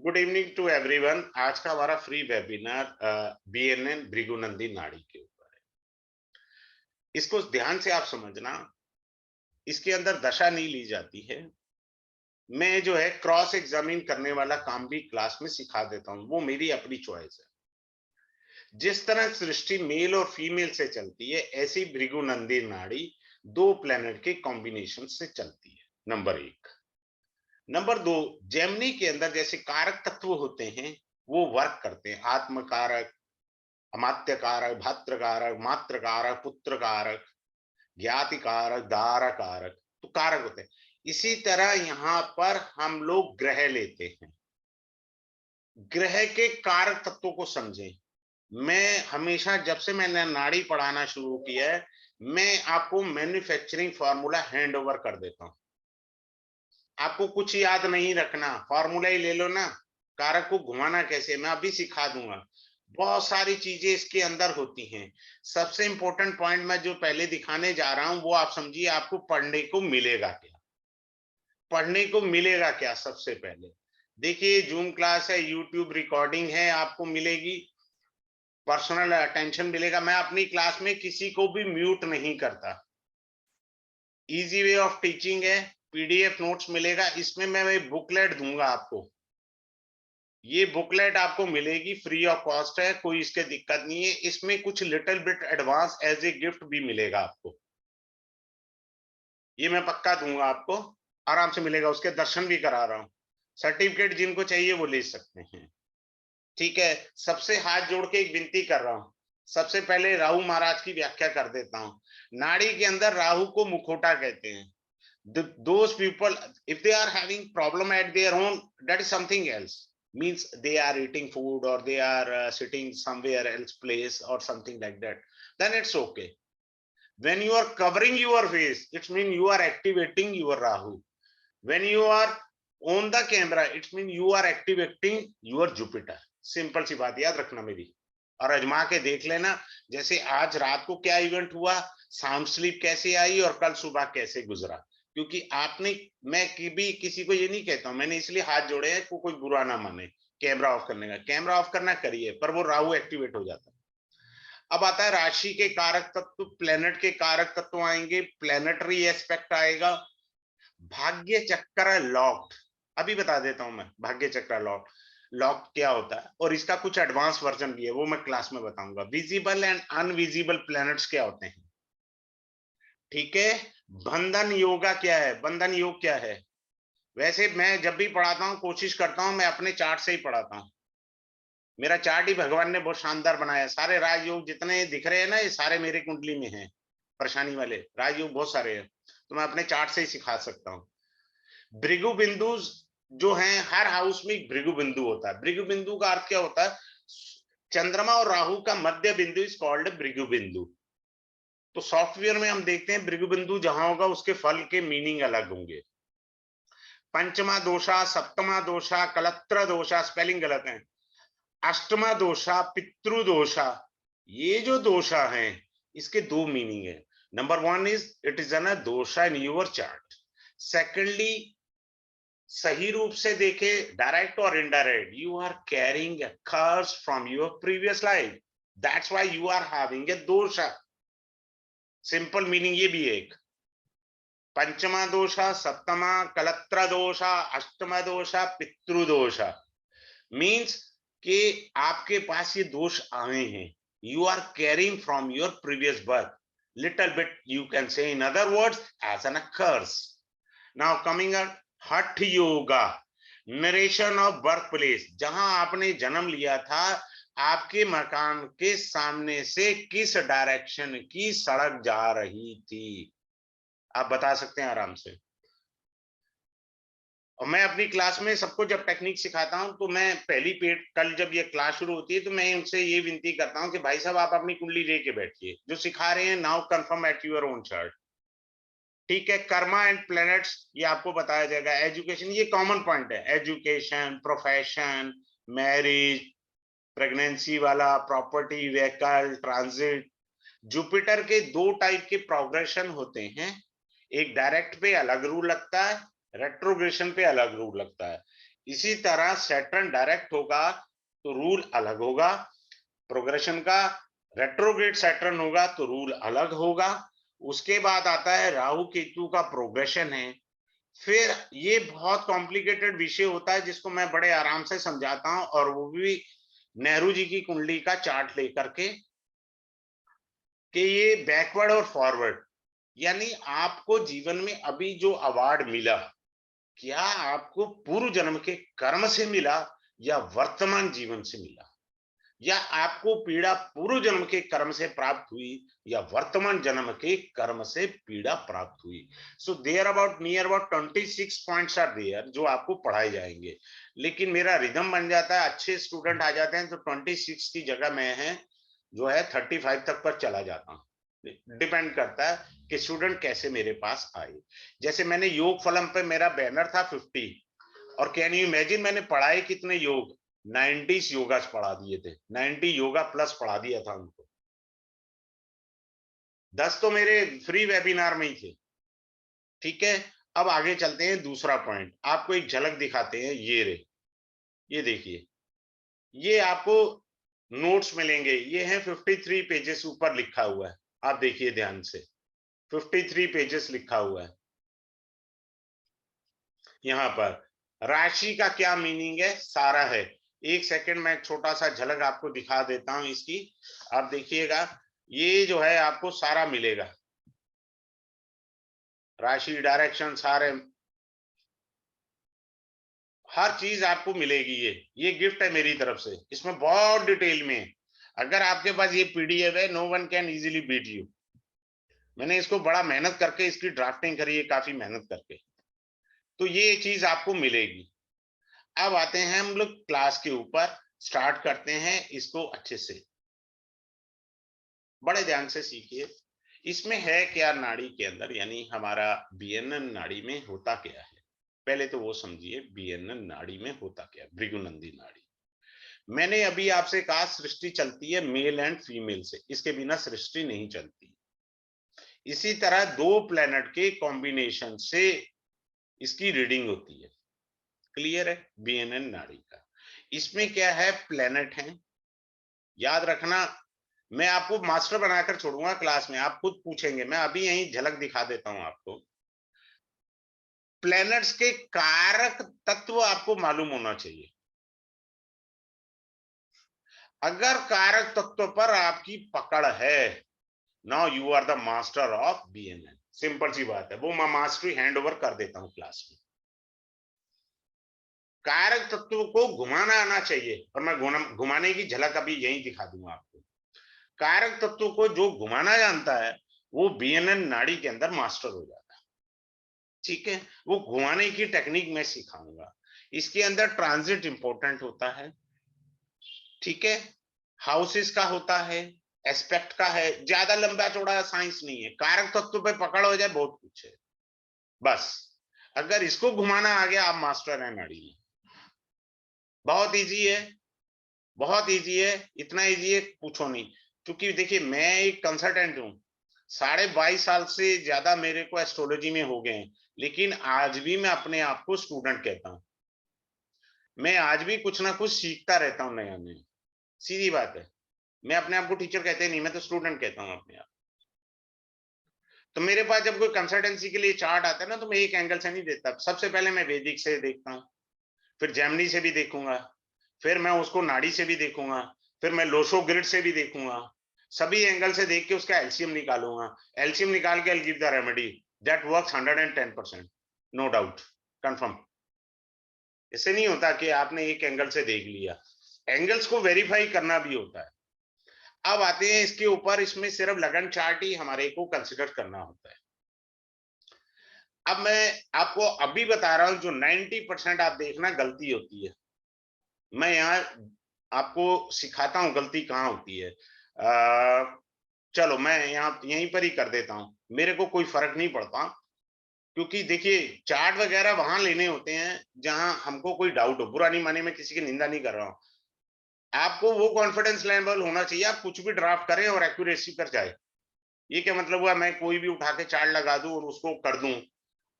Good evening to everyone. आज का हमारा फ्री वेबिनार बीएनएन भृगुनंदी नाड़ी के ऊपर है। इसको ध्यान से आप समझना, इसके अंदर दशा नहीं ली जाती है। मैं जो है क्रॉस एग्जामिन करने वाला काम भी क्लास में सिखा देता हूं, वो मेरी अपनी चॉइस है। जिस तरह सृष्टि मेल और फीमेल से चलती है, ऐसी भृगुनंदी नाड़ी दो प्लेनेट के कॉम्बिनेशन से चलती है। नंबर एक। नंबर दो, जेमिनी के अंदर जैसे कारक तत्व होते हैं वो वर्क करते हैं। आत्म कारक, अमात्य कारक, भात्र कारक, मात्र कारक, पुत्र कारक, ज्ञाति कारक, दार कारक, तो कारक होते हैं। इसी तरह यहां पर हम लोग ग्रह लेते हैं। ग्रह के कारक तत्वों को समझें। मैं हमेशा जब से मैंने नाड़ी पढ़ाना शुरू किया है, मैं आपको मैन्युफैक्चरिंग फॉर्मूला हैंड ओवर कर देता हूं। आपको कुछ याद नहीं रखना, फॉर्मूला ही ले लो ना। कारक को घुमाना कैसे, मैं अभी सिखा दूंगा। बहुत सारी चीजें इसके अंदर होती हैं। सबसे इंपॉर्टेंट पॉइंट मैं जो पहले दिखाने जा रहा हूं वो आप समझिए, आपको पढ़ने को मिलेगा क्या। पढ़ने को मिलेगा क्या सबसे पहले देखिए, जूम क्लास है, यूट्यूब रिकॉर्डिंग है, आपको मिलेगी, पर्सनल अटेंशन मिलेगा। मैं अपनी क्लास में किसी को भी म्यूट नहीं करता। इजी वे ऑफ टीचिंग है, पीडीएफ नोट्स मिलेगा। इसमें मैं बुकलेट दूंगा आपको। ये बुकलेट आपको मिलेगी, फ्री ऑफ कॉस्ट है, कोई इसके दिक्कत नहीं है। इसमें कुछ little bit advance as a gift भी मिलेगा आपको। ये मैं पक्का दूंगा आपको, आराम से मिलेगा। उसके दर्शन भी करा रहा हूं। सर्टिफिकेट जिनको चाहिए वो ले सकते हैं। ठीक है, सबसे हाथ जोड़ के एक विनती कर रहा हूं। सबसे पहले राहु महाराज की व्याख्या कर देता हूं। नाड़ी के अंदर राहु को मुखोटा कहते हैं। Those people, if they are having problem at their own, that is something else. Means they are eating food or they are sitting somewhere else place or something like that, then it's okay. When you are covering your face, it means you are activating your Rahu. When you are on the camera, it means you are activating your Jupiter. Simple सी बात याद रखना मेरी, और अजमा के देख लेना। जैसे आज रात को क्या इवेंट हुआ, साउंड स्लीप कैसे आई और कल सुबह कैसे गुजरा। क्योंकि आपने, मैं भी किसी को ये नहीं कहता हूं, मैंने इसलिए हाथ जोड़े हैं को कोई बुरा ना माने। कैमरा ऑफ करने का, कैमरा ऑफ करना करिए, पर वो राहु एक्टिवेट हो जाता है। अब आता है राशि के कारक तत्व, प्लेनेट के कारक तत्व आएंगे, प्लेनेटरी एस्पेक्ट आएगा, भाग्य चक्र लॉक्ड। अभी बता देता हूं मैं भाग्य चक्र लॉक। लॉक क्या होता है और इसका कुछ एडवांस वर्जन भी है, वो मैं क्लास में बताऊंगा। विजिबल एंड अनविजिबल प्लैनेट्स क्या होते हैं, ठीक है। बंधन योगा क्या है, बंधन योग क्या है। वैसे मैं जब भी पढ़ाता हूं कोशिश करता हूं मैं अपने चार्ट से ही पढ़ाता हूं। मेरा चार्ट ही भगवान ने बहुत शानदार बनाया है। सारे राजयोग जितने दिख रहे हैं ना, ये सारे मेरे कुंडली में हैं। परेशानी वाले राजयोग बहुत सारे हैं, तो मैं अपने चार्ट से ही सिखा सकता हूँ। भृगु बिंदु जो हैं, हर हाउस में एक भृगु बिंदु होता है। भृगु बिंदु का अर्थ क्या होता है, चंद्रमा और राहु का मध्य बिंदु इज कॉल्ड भृगु बिंदु। तो सॉफ्टवेयर में हम देखते हैं भृगु बिंदु जहां होगा उसके फल के मीनिंग अलग होंगे। पंचमा दोषा, सप्तमा दोषा, कलत्र दोषा, स्पेलिंग गलत है, अष्टमा दोषा, पितृ दोषा, ये जो दोषा हैं इसके दो मीनिंग है। Number one is it is a dosha in your chart. Secondly, सही रूप से देखे, डायरेक्ट और indirect, you are carrying a curse from your previous life, that's why you are having a dosha. Simple meaning ये भी है एक। पंचमा दोषा, सप्तमा, कलत्र दोषा, अष्टमा दोषा, पितृ दोषा, मीन्स कि आपके पास ये दोष आए हैं, you are carrying from your previous birth, little bit you can say in other words as an curse. Now coming hatha yoga, narration of birth place, जहां आपने जन्म लिया था, आपके मकान के सामने से किस डायरेक्शन की सड़क जा रही थी, आप बता सकते हैं आराम से। और मैं अपनी क्लास में सबको जब टेक्निक सिखाता हूं तो मैं पहली पेड, कल जब ये क्लास शुरू होती है तो मैं उनसे ये विनती करता हूं कि भाई साहब आप अपनी कुंडली लेके बैठिए, जो सिखा रहे हैं now confirm at your own chart. ठीक है, कर्मा एंड प्लैनेट्स ये आपको बताया जाएगा। एजुकेशन ये कॉमन पॉइंट है, एजुकेशन, प्रोफेशन, मैरिज, प्रेगनेंसी वाला, प्रॉपर्टी, व्हीकल, ट्रांजिट। जुपिटर के दो टाइप के प्रोग्रेशन होते हैं, एक डायरेक्ट पे अलग रूल लगता है, रेट्रोग्रेशन पे अलग रूल लगता है। इसी तरह सैटर्न डायरेक्ट होगा तो रूल अलग होगा, प्रोग्रेशन का। रेट्रोग्रेड सैटर्न होगा तो रूल अलग होगा। उसके बाद आता है राहु केतु का प्रोग्रेशन है। फिर ये बहुत कॉम्प्लिकेटेड विषय होता है जिसको मैं बड़े आराम से समझाता हूं, और वो भी नेहरू जी की कुंडली का चार्ट लेकर के, कि ये बैकवर्ड और फॉरवर्ड, यानी आपको जीवन में अभी जो अवार्ड मिला, क्या आपको पूर्व जन्म के कर्म से मिला या वर्तमान जीवन से मिला, या आपको पीड़ा पूर्व जन्म के कर्म से प्राप्त हुई या वर्तमान जन्म के कर्म से पीड़ा प्राप्त हुई। So there about near about 26 points are there जो आपको पढ़ाए जाएंगे। लेकिन मेरा रिदम बन जाता है, अच्छे स्टूडेंट आ जाते हैं तो 26 की जगह मैं है जो है 35 तक पर चला जाता हूँ। डिपेंड करता है कि स्टूडेंट कैसे मेरे पास आए। जैसे मैंने योग फलम पे मेरा बैनर था 50, और कैन यू इमेजिन मैंने पढ़ाए कितने योग, 90 योगा पढ़ा दिए थे, 90 योगा प्लस पढ़ा दिया था उनको। 10 तो मेरे फ्री वेबिनार में ही थे। ठीक है, अब आगे चलते हैं। दूसरा पॉइंट आपको एक झलक दिखाते हैं, ये रे, ये देखिए, ये आपको नोट्स मिलेंगे, ये है 53 पेजेस ऊपर लिखा हुआ है, आप देखिए ध्यान से, 53 पेजेस लिखा हुआ है। यहाँ पर राशि का क्या मीनिंग है सारा है। एक सेकंड में छोटा सा झलक आपको दिखा देता हूं इसकी, आप देखिएगा, ये जो है आपको सारा मिलेगा, राशि, डायरेक्शन, सारे, हर चीज आपको मिलेगी। ये गिफ्ट है मेरी तरफ से, इसमें बहुत डिटेल में है। अगर आपके पास ये पीडीएफ है, no one can easily beat you. मैंने इसको बड़ा मेहनत करके इसकी ड्राफ्टिंग करी है, काफी मेहनत करके, तो ये चीज आपको मिलेगी। अब आते हैं हम लोग क्लास के ऊपर, स्टार्ट करते हैं इसको अच्छे से, बड़े ध्यान से सीखिए। इसमें है क्या नाड़ी के अंदर, यानी हमारा बीएनएन नाड़ी में होता क्या है, पहले तो वो समझिए बीएनएन नाड़ी में होता क्या है, भृगुनंदी नाड़ी। मैंने अभी आपसे कहा सृष्टि चलती है मेल एंड फीमेल से, इसके बिना सृष्टि नहीं चलती। इसी तरह दो प्लेनेट के कॉम्बिनेशन से इसकी रीडिंग होती है। क्लियर है, बीएनएन नाड़ी का। इसमें क्या है, प्लेनेट है, याद रखना। मैं आपको मास्टर बनाकर छोड़ूंगा क्लास में, आप खुद पूछेंगे, मैं अभी यही झलक दिखा देता हूं आपको। प्लैनेट्स के कारक तत्व आपको मालूम होना चाहिए। अगर कारक तत्व पर आपकी पकड़ है, now you are the master of BNN. Simple सी बात है, वो मैं मास्टरी हैंड ओवर कर देता हूं क्लास में। कारक तत्व को घुमाना आना चाहिए, और मैं घुमाने की झलक अभी यही दिखा दूंगा आपको। कारक तत्व को जो घुमाना जानता है वो बीएनएन नाड़ी के अंदर मास्टर हो जाता है। ठीक है, वो घुमाने की टेक्निक मैं सिखाऊंगा। इसके अंदर ट्रांजिट इंपॉर्टेंट होता है, ठीक है, हाउसेस का होता है, एस्पेक्ट का है, ज्यादा लंबा चौड़ा साइंस नहीं है, कारक तत्व पे पकड़ हो जाए बहुत कुछ है। बस अगर इसको घुमाना आ गया, आप मास्टर है नाड़ी में। बहुत इजी है, बहुत इजी है, इतना इजी है पूछो नहीं। क्योंकि देखिए मैं एक कंसल्टेंट हूं, 22.5 साल से ज्यादा मेरे को एस्ट्रोलॉजी में हो गए हैं, लेकिन आज भी मैं अपने आप को स्टूडेंट कहता हूं। मैं आज भी कुछ ना कुछ सीखता रहता हूं नया नया, सीधी बात है। मैं अपने आप को टीचर कहते नहीं, मैं तो स्टूडेंट कहता हूं अपने आप। तो मेरे पास जब कोई कंसल्टेंसी के लिए चार्ट आता है ना, तो मैं एक एंगल से नहीं देखता, सबसे पहले मैं वैदिक से देखता हूँ, फिर जेमिनी से भी देखूंगा, फिर मैं उसको नाड़ी से भी देखूंगा, फिर मैं लोशो ग्रिड से भी देखूंगा। सभी एंगल से देख के उसका एलसीएम निकालूंगा, एलसीएम निकाल के I will give the remedy that works 110%, no doubt, confirm. इससे नहीं होता कि आपने एक एंगल से देख लिया, एंगल्स को वेरीफाई करना भी होता है। अब आते हैं इसके ऊपर, इसमें सिर्फ लगन चार्ट ही हमारे को कंसिडर करना होता है। अब मैं आपको अभी बता रहा हूं, जो 90% आप देखना गलती होती है, मैं यहाँ आपको सिखाता हूं गलती कहाँ होती है। चलो मैं यहाँ यहीं पर ही कर देता हूं, मेरे को कोई फर्क नहीं पड़ता, क्योंकि देखिए चार्ट वगैरह वहां लेने होते हैं जहां हमको कोई डाउट हो। बुरा नहीं माने, मैं किसी की निंदा नहीं कर रहा हूं। आपको वो कॉन्फिडेंस लेवल होना चाहिए, आप कुछ भी ड्राफ्ट करें और एक्यूरेसी पर जाए। ये क्या मतलब हुआ मैं कोई भी उठा के चार्ट लगा दूं और उसको कर दूं,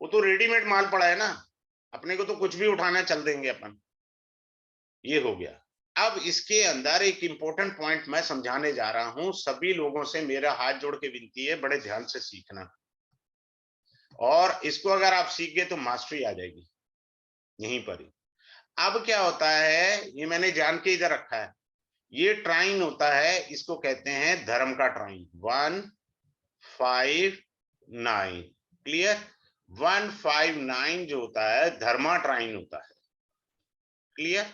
वो तो रेडीमेड माल पड़ा है ना। अपने को तो कुछ भी उठाना, चल देंगे अपन। ये हो गया। अब इसके अंदर एक इंपॉर्टेंट पॉइंट मैं समझाने जा रहा हूं, सभी लोगों से मेरा हाथ जोड़ के विनती है, बड़े ध्यान से सीखना, और इसको अगर आप सीख गए तो मास्टरी आ जाएगी यहीं पर ही। अब क्या होता है, ये मैंने जान के इधर रखा है, ये ट्राइन होता है, इसको कहते हैं धर्म का ट्राइन। 159, क्लियर। 159 जो होता है धर्मा ट्राइन होता है, क्लियर।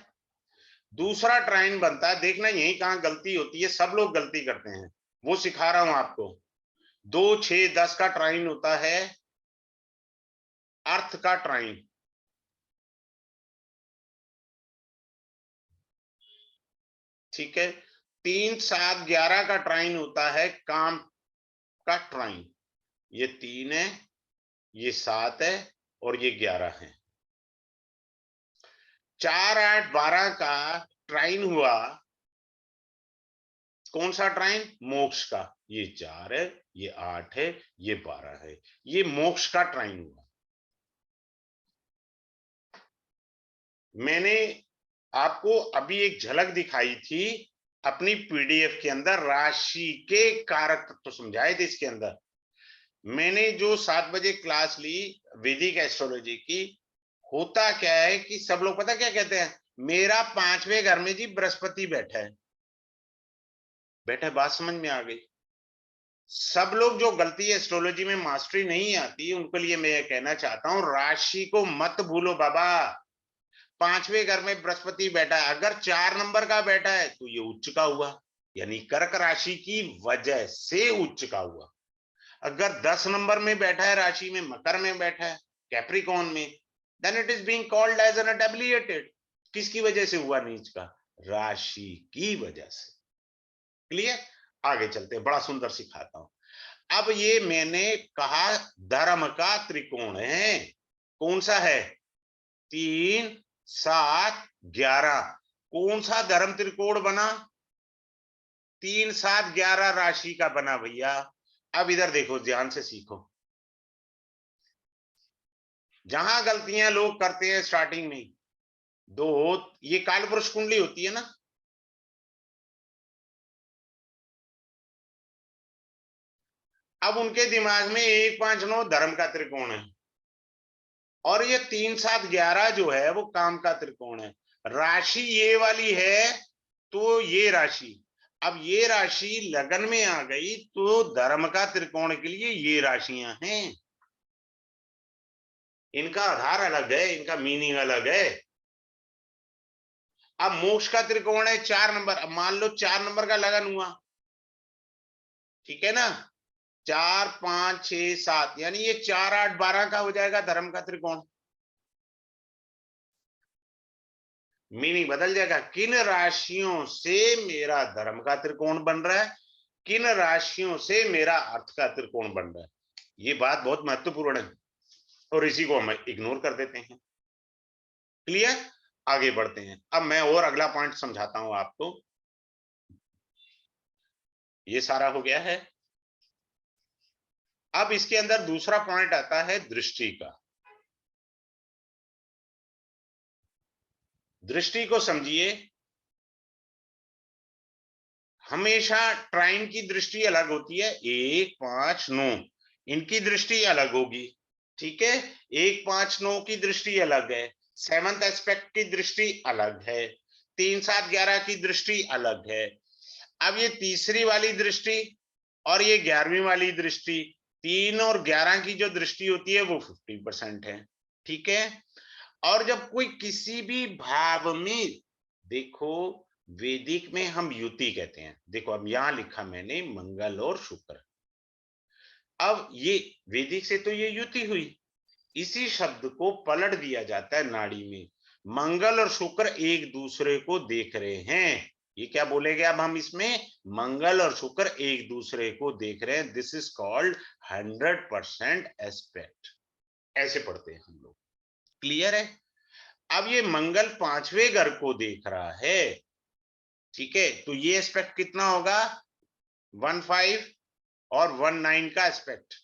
दूसरा ट्राइन बनता है, देखना यही कहां गलती होती है, सब लोग गलती करते हैं, वो सिखा रहा हूं आपको। 2, 6, 10 का ट्राइन होता है अर्थ का ट्राइन, ठीक है। 3, 7, 11 का ट्राइन होता है काम का ट्राइन। ये 3 है, ये 7 है, और ये 11 है। 4, 8, 12 का ट्राइन हुआ, कौन सा ट्राइन? मोक्ष का। ये 4 है, ये 8 है, ये 12 है, ये मोक्ष का ट्राइन हुआ। मैंने आपको अभी एक झलक दिखाई थी अपनी पीडीएफ के अंदर, राशि के कारक तत्व समझाए थे इसके अंदर। मैंने जो 7 बजे क्लास ली वैदिक एस्ट्रोलॉजी की, होता क्या है कि सब लोग पता क्या कहते हैं, मेरा 5वें घर में जी बृहस्पति बैठा है। बैठा, बात समझ में आ गई। सब लोग जो गलती एस्ट्रोलॉजी में मास्टरी नहीं आती, उनके लिए मैं ये कहना चाहता हूं, राशि को मत भूलो बाबा। 5वें घर में बृहस्पति बैठा है, अगर 4 नंबर का बैठा है तो ये उच्च का हुआ, यानी कर्क राशि की वजह से उच्च का हुआ। अगर 10 नंबर में बैठा है राशि में, मकर में बैठा है, कैप्रिकॉन में, then it is being called as an debilitated. किसकी वजह से हुआ नीच का? राशि की वजह से। क्लियर? आगे चलते हैं, बड़ा सुंदर सिखाता हूं। अब ये मैंने कहा धर्म का त्रिकोण है, कौन सा है? 3, 7, 11। कौन सा धर्म त्रिकोण बना? 3, 7, 11 राशि का बना भैया। अब इधर देखो, ध्यान से सीखो। जहां गलतियां लोग करते हैं स्टार्टिंग में, दो, ये कालपुरुष कुंडली होती है ना, अब उनके दिमाग में 1, 5, 9 धर्म का त्रिकोण है, और ये 3, 7, 11 जो है वो काम का त्रिकोण है। राशि ये वाली है तो ये राशि, अब ये राशि लगन में आ गई तो धर्म का त्रिकोण के लिए ये राशियां हैं, इनका आधार अलग है, इनका मीनिंग अलग है। अब मोक्ष का त्रिकोण है 4 नंबर, अब मान लो 4 नंबर का लगन हुआ, ठीक है ना, 4, 5, 6, 7, यानी ये 4, 8, 12 का हो जाएगा धर्म का त्रिकोण। मीनिंग बदल जाएगा, किन राशियों से मेरा धर्म का त्रिकोण बन रहा है, किन राशियों से मेरा अर्थ का त्रिकोण बन रहा है। ये बात बहुत महत्वपूर्ण है, और इसी को हम इग्नोर कर देते हैं। क्लियर? आगे बढ़ते हैं। अब मैं और अगला पॉइंट समझाता हूं आपको। ये सारा हो गया है। अब इसके अंदर दूसरा पॉइंट आता है दृष्टि का। दृष्टि को समझिए, हमेशा ट्राइन की दृष्टि अलग होती है, 1, 5, 9 इनकी दृष्टि अलग होगी, ठीक है। 1, 5, 9 की दृष्टि अलग है, 7th एस्पेक्ट की दृष्टि अलग है, 3, 7, 11 की दृष्टि अलग है। अब ये तीसरी वाली दृष्टि और ये 11वीं वाली दृष्टि, 3 और 11 की जो दृष्टि होती है वो 50% है, ठीक है। और जब कोई किसी भी भाव में, देखो वैदिक में हम युति कहते हैं, देखो अब यहां लिखा मैंने मंगल और शुक्र, अब ये वैदिक से तो ये युति हुई, इसी शब्द को पलट दिया जाता है नाड़ी में, मंगल और शुक्र एक दूसरे को देख रहे हैं, ये क्या बोलेंगे अब हम इसमें, मंगल और शुक्र एक दूसरे को देख रहे हैं, दिस इज कॉल्ड 100% एस्पेक्ट, ऐसे पढ़ते हैं हम लोग। क्लियर है? अब ये मंगल 5वें घर को देख रहा है, ठीक है, तो ये एस्पेक्ट कितना होगा, 15 और 19 का एस्पेक्ट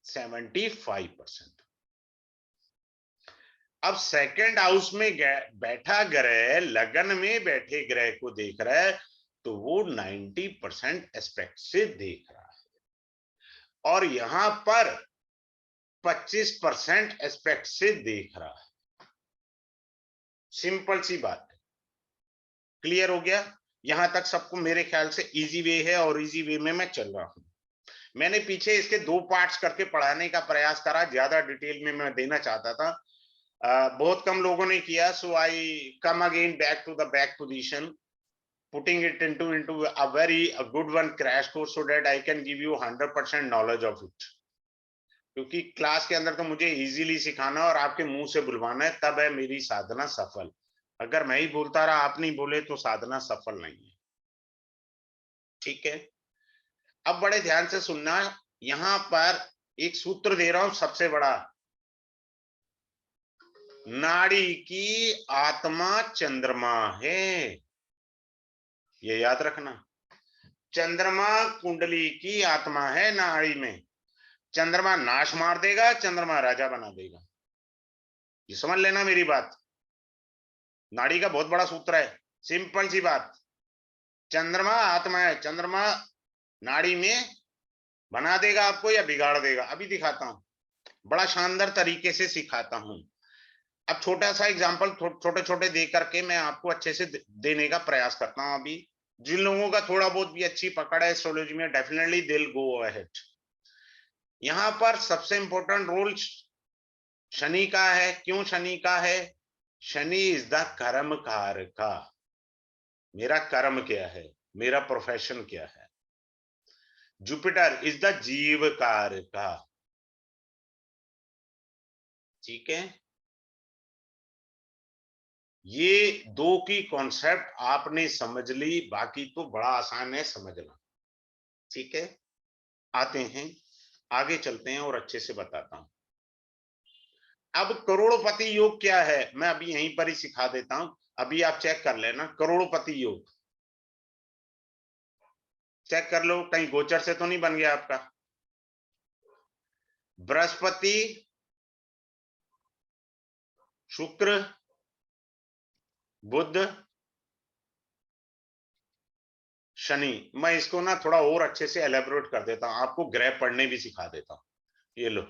75%। अब सेकंड हाउस में बैठा ग्रह लगन में बैठे ग्रह को देख रहा है तो वो 90% एस्पेक्ट से देख रहा है और यहां पर 25% एस्पेक्ट से देख रहा है। सिंपल सी बात है, क्लियर हो गया? यहां तक सबको मेरे ख्याल से इजी वे है और इजी वे में मैं चल रहा हूं। मैंने पीछे इसके 2 पार्ट्स करके पढ़ाने का प्रयास करा, ज्यादा डिटेल में मैं देना चाहता था, बहुत कम लोगों ने किया, so I come again back to the back position, putting it into a very good one crash course so that I can give you 100% knowledge of it। क्योंकि क्लास के अंदर तो मुझे इजीली सिखाना और आपके मुंह से बुलवाना है, तब है मेरी साधना सफल। अगर मैं ही बोलता रहा, आप नहीं बोले, तो साधना सफल नहीं है। ठीक है, अब बड़े ध्यान से सुनना, यहां पर एक सूत्र दे रहा हूं सबसे बड़ा। नाड़ी की आत्मा चंद्रमा है, ये याद रखना। चंद्रमा कुंडली की आत्मा है नाड़ी में। चंद्रमा नाश मार देगा, चंद्रमा राजा बना देगा। ये समझ लेना मेरी बात। नाड़ी का बहुत बड़ा सूत्र है, सिंपल सी बात। चंद्रमा आत्मा है, चंद्रमा नाड़ी में बना देगा आपको या बिगाड़ देगा। अभी दिखाता हूं, बड़ा शानदार तरीके से सिखाता हूं। अब छोटा सा एग्जांपल छोटे छोटे दे करके मैं आपको अच्छे से देने का प्रयास करता हूं। अभी जिन लोगों का थोड़ा बहुत भी अच्छी पकड़ है एस्ट्रोलॉजी में, definitely they will go ahead. यहां पर सबसे इंपॉर्टेंट रोल शनि का है। क्यों शनि का है? शनि इज द कर्म कार का। मेरा कर्म क्या है, मेरा प्रोफेशन क्या है। जुपिटर इज द जीव कार का। ठीक है, ये दो की कॉन्सेप्ट आपने समझ ली, बाकी तो बड़ा आसान है समझना। ठीक है, आते हैं आगे, चलते हैं और अच्छे से बताता हूं। अब करोड़पति योग क्या है, मैं अभी यहीं पर ही सिखा देता हूं। अभी आप चेक कर लेना, करोड़पति योग चेक कर लो, कहीं गोचर से तो नहीं बन गया आपका। बृहस्पति, शुक्र, बुध, शनि। मैं इसको ना थोड़ा और अच्छे से एलेबोरेट कर देता हूं, आपको ग्रह पढ़ने भी सिखा देता हूं। ये लो,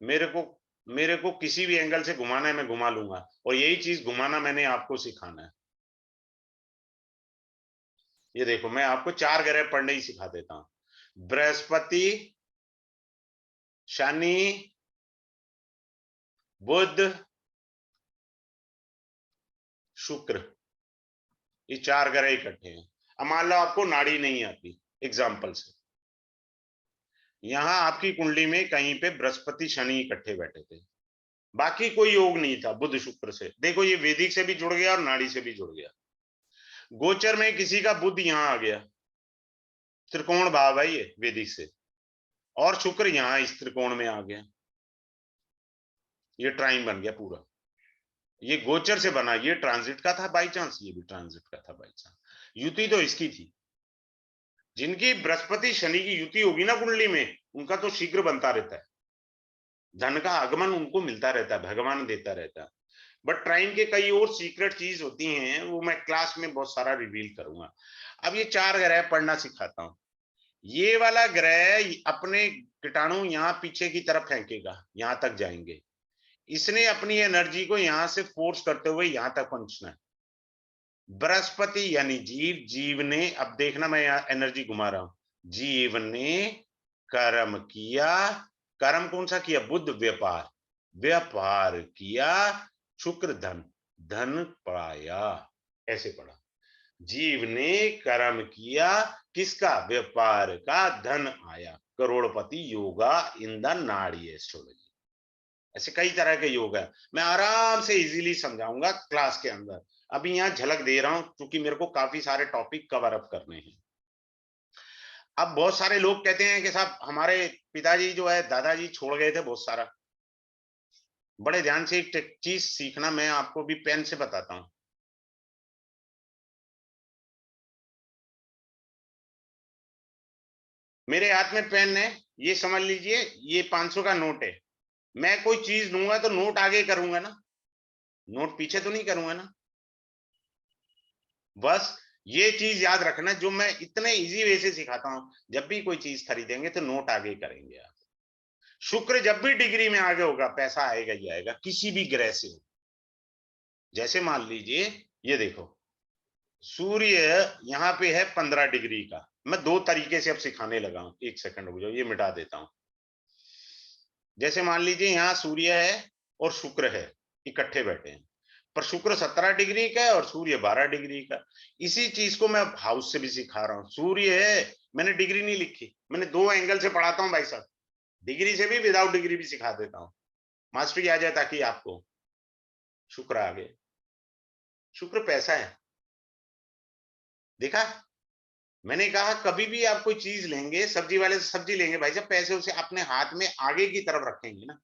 मेरे को किसी भी एंगल से घुमाना है, मैं घुमा लूंगा, और यही चीज घुमाना मैंने आपको सिखाना है। ये देखो, मैं आपको 4 ग्रह पढ़ने ही सिखा देता हूं। बृहस्पति, शनि, बुध, शुक्र, ये 4 ग्रह इकट्ठे हैं। अब मान लो आपको नाड़ी नहीं आती, एग्जाम्पल से, यहां आपकी कुंडली में कहीं पे बृहस्पति शनि इकट्ठे बैठे थे, बाकी कोई योग नहीं था बुध शुक्र से। देखो, ये वैदिक से भी जुड़ गया और नाड़ी से भी जुड़ गया। गोचर में किसी का बुध यहां आ गया, त्रिकोण भाव है ये वैदिक से, और शुक्र यहां इस त्रिकोण में आ गया, ये ट्राइन बन गया पूरा। ये गोचर से बना, ये ट्रांजिट का था बाई चांस, ये भी ट्रांजिट का था बाई चांस। युति तो इसकी थी। जिनकी बृहस्पति शनि की युति होगी ना कुंडली में, उनका तो शीघ्र बनता रहता है, धन का आगमन उनको मिलता रहता है, भगवान देता रहता है। बट ट्राइन के कई और सीक्रेट चीज होती हैं, वो मैं क्लास में बहुत सारा रिवील करूंगा। अब ये 4 ग्रह पढ़ना सिखाता हूं। ये वाला ग्रह अपने कीटाणु यहाँ पीछे की तरफ फेंकेगा, यहां तक जाएंगे। इसने अपनी एनर्जी को यहां से फोर्स करते हुए यहां तक पहुंचना है। बृहस्पति यानी जीव, जीव ने, अब देखना मैं यहां एनर्जी घुमा रहा हूं, जीव ने कर्म किया। कर्म कौन सा किया? बुद्ध व्यापार, व्यापार किया। शुक्र धन, धन पाया। ऐसे पढ़ा, जीव ने कर्म किया, किसका? व्यापार का, धन आया। करोड़पति योगा इन द नाड़ी एस्ट्रोलॉजी। ऐसे कई तरह के योग है, मैं आराम से इजीली समझाऊंगा क्लास के अंदर। अभी यहाँ झलक दे रहा हूं क्योंकि मेरे को काफी सारे टॉपिक कवर अप करने हैं। अब बहुत सारे लोग कहते हैं कि साहब हमारे पिताजी जो है, दादाजी छोड़ गए थे बहुत सारा। बड़े ध्यान से एक चीज सीखना, मैं आपको भी पेन से बताता हूं। मेरे हाथ में पेन है, ये समझ लीजिए, ये 500 का नोट है। मैं कोई चीज लूंगा तो नोट आगे करूंगा ना, नोट पीछे तो नहीं करूंगा ना। बस ये चीज याद रखना, जो मैं इतने इजी वे से सिखाता हूं, जब भी कोई चीज खरीदेंगे तो नोट आगे करेंगे आप। शुक्र जब भी डिग्री में आगे होगा, पैसा आएगा ही आएगा, किसी भी ग्रह से हो। जैसे मान लीजिए, ये देखो, सूर्य यहाँ पे है 15 डिग्री का। मैं दो तरीके से अब सिखाने लगा हूं, एक सेकंड रुक जाओ, ये मिटा देता हूं। जैसे मान लीजिए यहाँ सूर्य है और शुक्र है, इकट्ठे बैठे हैं, पर शुक्र 17 डिग्री का है और सूर्य 12 डिग्री का। इसी चीज को मैं हाउस से भी सिखा रहा हूँ। सूर्य है, मैंने डिग्री नहीं लिखी, मैंने दो एंगल से पढ़ाता हूँ भाई साहब, डिग्री से भी, विदाउट डिग्री भी सिखा देता हूँ, मास्टरी आ जाए ताकि आपको। शुक्र आ गए, शुक्र पैसा है, देखा। मैंने कहा कभी भी आप कोई चीज लेंगे, सब्जी वाले से सब्जी लेंगे भाई साहब, पैसे उसे अपने हाथ में आगे की तरफ रखेंगे ना,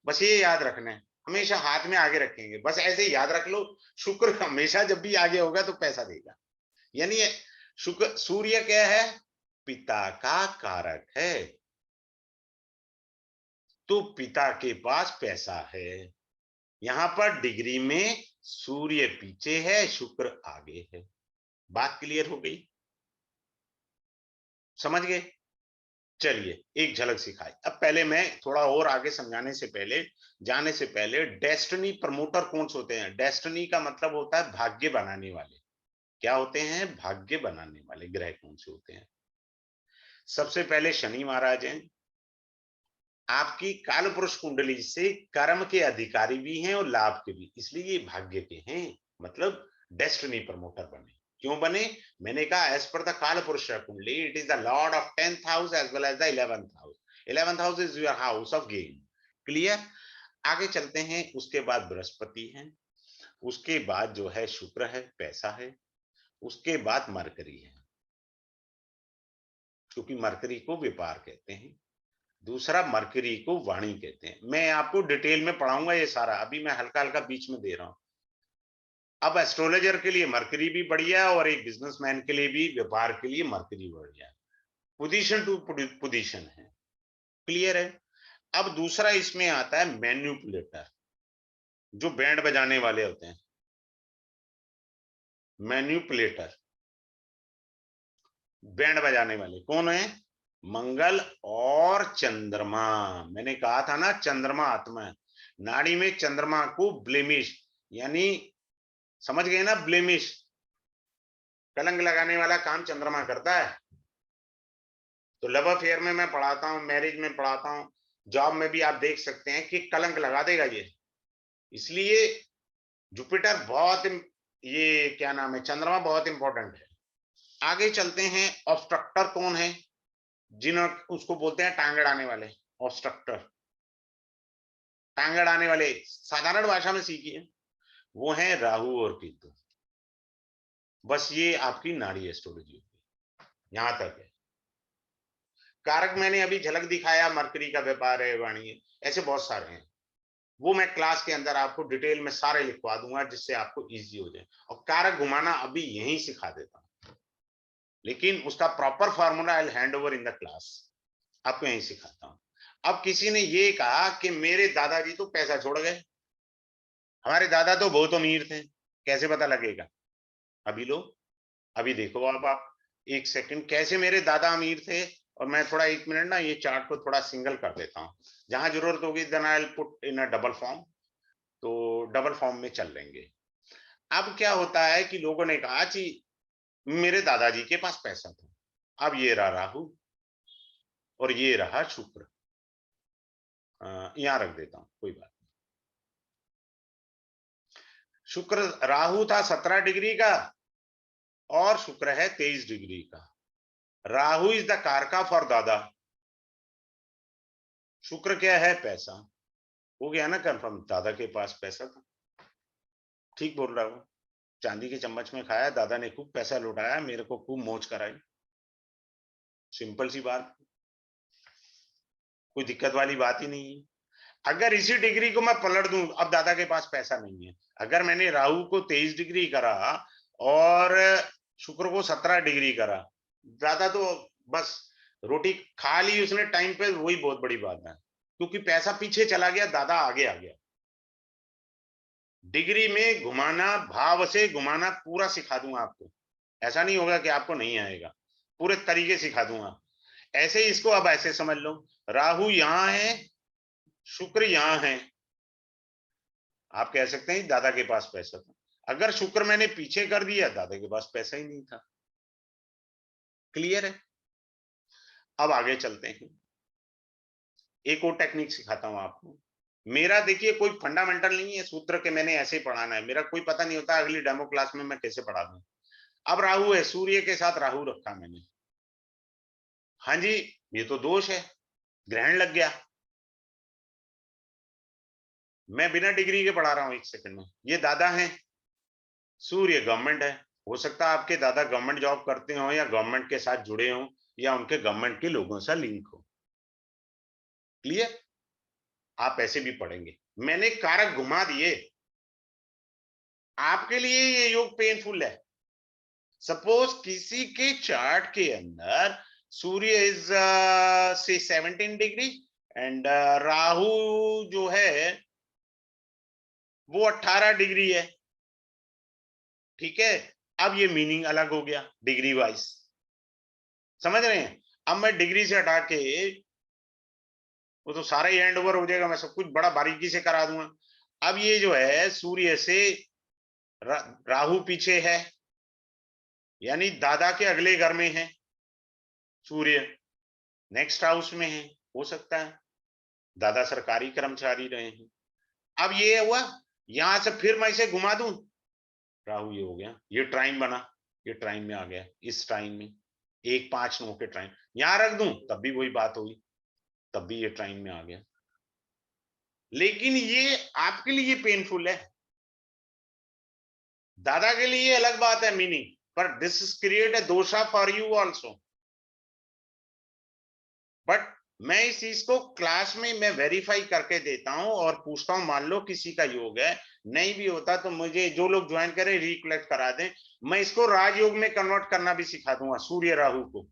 बस ये याद रखना है, हमेशा हाथ में आगे रखेंगे, बस ऐसे ही याद रख लो। शुक्र हमेशा जब भी आगे होगा तो पैसा देगा। यानी शुक्र, सूर्य क्या है, पिता का कारक है, तो पिता के पास पैसा है। यहां पर डिग्री में सूर्य पीछे है, शुक्र आगे है। बात क्लियर हो गई, समझ गए। चलिए एक झलक सिखाई। अब पहले मैं थोड़ा और आगे समझाने से पहले, जाने से पहले, डेस्टिनी प्रमोटर कौन से होते हैं। डेस्टिनी का मतलब होता है भाग्य बनाने वाले। क्या होते हैं, भाग्य बनाने वाले ग्रह कौन से होते हैं। सबसे पहले शनि महाराज हैं, आपकी काल पुरुष कुंडली से कर्म के अधिकारी भी हैं और लाभ के भी, इसलिए ये भाग्य के हैं, मतलब डेस्टिनी प्रमोटर बने। क्यों बने, मैंने कहा एज पर द काल पुरुष कुंडली, it is the lord of 10th house as well as the 11th house. 11th house is your house of gain. Clear. आगे चलते हैं, उसके बाद बृहस्पति है, उसके बाद जो है शुक्र है, पैसा है, उसके बाद मरकरी है, क्योंकि मरकरी को व्यापार कहते हैं। दूसरा मरकरी को वाणी कहते हैं। मैं आपको डिटेल में पढ़ाऊंगा ये सारा, अभी मैं हल्का हल्का बीच में दे रहा हूं। अब एस्ट्रोलॉजर के लिए मरकरी भी बढ़िया है और एक बिजनेसमैन के लिए भी, व्यापार के लिए मरकरी बढ़िया है, पोजीशन टू पोजीशन है। क्लियर है। अब दूसरा इसमें आता है मैन्युपुलेटर, जो बैंड बजाने वाले होते हैं, मैन्युपुलेटर, बैंड बजाने वाले कौन है, मंगल और चंद्रमा। मैंने कहा था ना, चंद्रमा आत्मा है। नाड़ी में चंद्रमा को ब्लेमिश, यानी समझ गए ना, ब्लेमिश, कलंक लगाने वाला काम चंद्रमा करता है। तो लव अफेयर में मैं पढ़ाता हूं, मैरिज में पढ़ाता हूं, जॉब में भी आप देख सकते हैं कि कलंक लगा देगा ये। इसलिए जुपिटर बहुत, ये क्या नाम है, चंद्रमा बहुत इंपॉर्टेंट है। आगे चलते हैं, ऑब्स्ट्रक्टर कौन है, जिन्हों उसको बोलते हैं टांग अड़ाने वाले। ऑब्स्ट्रक्टर, टांग अड़ाने वाले, साधारण भाषा में सीखिए, वो है राहु और केतु। बस ये आपकी नाड़ी एस्ट्रोलॉजी होगी, यहां तक है। कारक मैंने अभी झलक दिखाया, मरकरी का व्यापार है, वाणी है, ऐसे बहुत सारे हैं। वो मैं क्लास के अंदर आपको डिटेल में सारे लिखवा दूंगा, जिससे आपको इजी हो जाए। और कारक घुमाना अभी यहीं सिखा देता हूं, लेकिन उसका proper formula I hand over in the class, आपको यहीं सिखाता हूं। अब किसी ने ये कहा कि मेरे दादाजी तो पैसा छोड़ गए, हमारे दादा तो बहुत अमीर थे, कैसे पता लगेगा। अभी लो, अभी देखो आप एक सेकंड, कैसे मेरे दादा अमीर थे। और मैं थोड़ा 1 मिनट ना ये चार्ट को थोड़ा सिंगल कर देता हूँ, जहां जरूरत होगी then I will put in a double form, तो डबल फॉर्म में चल लेंगे। अब क्या होता है कि लोगों ने कहा कि मेरे दादाजी के पास पैसा था। अब ये रहा राहु और ये रहा शुक्र, यहां रख देता हूं, कोई बात। शुक्र, राहु था 17 डिग्री का और शुक्र है 23 डिग्री का। राहु इज द कारका फॉर दादा, शुक्र क्या है, पैसा। हो गया ना कंफर्म, दादा के पास पैसा था। ठीक बोल रहा हूं, चांदी के चम्मच में खाया, दादा ने खूब पैसा लुटाया, मेरे को खूब मौज कराई। सिंपल सी बात, कोई दिक्कत वाली बात ही नहीं है। अगर इसी डिग्री को मैं पलट दूं, अब दादा के पास पैसा नहीं है। अगर मैंने राहु को 23 डिग्री करा और शुक्र को 17 डिग्री करा, दादा तो बस रोटी खा ली उसने टाइम पे, वही बहुत बड़ी बात है, क्योंकि पैसा पीछे चला गया, दादा आगे आ गया। डिग्री में घुमाना, भाव से घुमाना पूरा सिखा दूंगा आपको। ऐसा नहीं होगा कि आपको नहीं आएगा, पूरे तरीके सिखा दूंगा। ऐसे इसको अब ऐसे समझ लो, राहु यहां है, शुक्र यहां है। आप कह सकते हैं दादा के पास पैसा था, अगर शुक्र मैंने पीछे कर दिया, दादा के पास पैसा ही नहीं था। क्लियर है? अब आगे चलते हैं, एक और टेक्निक सिखाता हूं आपको। मेरा देखिए कोई फंडामेंटल नहीं है सूत्र के मैंने ऐसे पढ़ाना है, मेरा कोई पता नहीं होता अगली डेमो क्लास में मैं कैसे पढ़ा दूं। अब राहु है, सूर्य के साथ राहु रखा मैंने। हाँ जी, ये तो दोष है, ग्रहण लग गया। मैं बिना डिग्री के पढ़ा रहा हूं, एक सेकंड में। ये दादा हैं, सूर्य गवर्नमेंट है। हो सकता है आपके दादा गवर्नमेंट जॉब करते हो, या गवर्नमेंट के साथ जुड़े हो, या उनके गवर्नमेंट के लोगों से लिंक हो। क्लियर? आप ऐसे भी पढ़ेंगे। मैंने कारक घुमा दिए, आपके लिए ये योग पेनफुल है। सपोज किसी के चार्ट के अंदर सूर्य इज से 17 डिग्री एंड राहु जो है वो 18 डिग्री है। ठीक है, अब ये मीनिंग अलग हो गया डिग्री वाइज, समझ रहे हैं? अब मैं डिग्री से हटा के, वो तो सारा ही हैंड ओवर हो जाएगा, मैं सब कुछ बड़ा बारीकी से करा दूंगा। अब ये जो है सूर्य से राहु पीछे है, यानी दादा के अगले घर में है, सूर्य नेक्स्ट हाउस में है। हो सकता है दादा सरकारी कर्मचारी रहे हैं। अब ये हुआ, यहां से फिर मैं इसे घुमा दूं, राहु ये हो गया, ये ट्राइन बना, ये ट्राइन में आ गया, इस ट्राइन में 1-5-9 के ट्राइन यहां रख दूं तब भी वही बात होगी, तब भी ये ट्राइन में आ गया। लेकिन ये आपके लिए पेनफुल है, दादा के लिए अलग बात है मीनिंग, पर दिस इज क्रिएट अ दोषा फॉर यू ऑल्सो। बट मैं इस चीज को क्लास में मैं वेरीफाई करके देता हूं और पूछता हूं, मान लो किसी का योग है, नहीं भी होता तो मुझे जो लोग ज्वाइन करें रिकलेक्ट करा दें, मैं इसको राजयोग में कन्वर्ट करना भी सिखा दूंगा। सूर्य राहु को,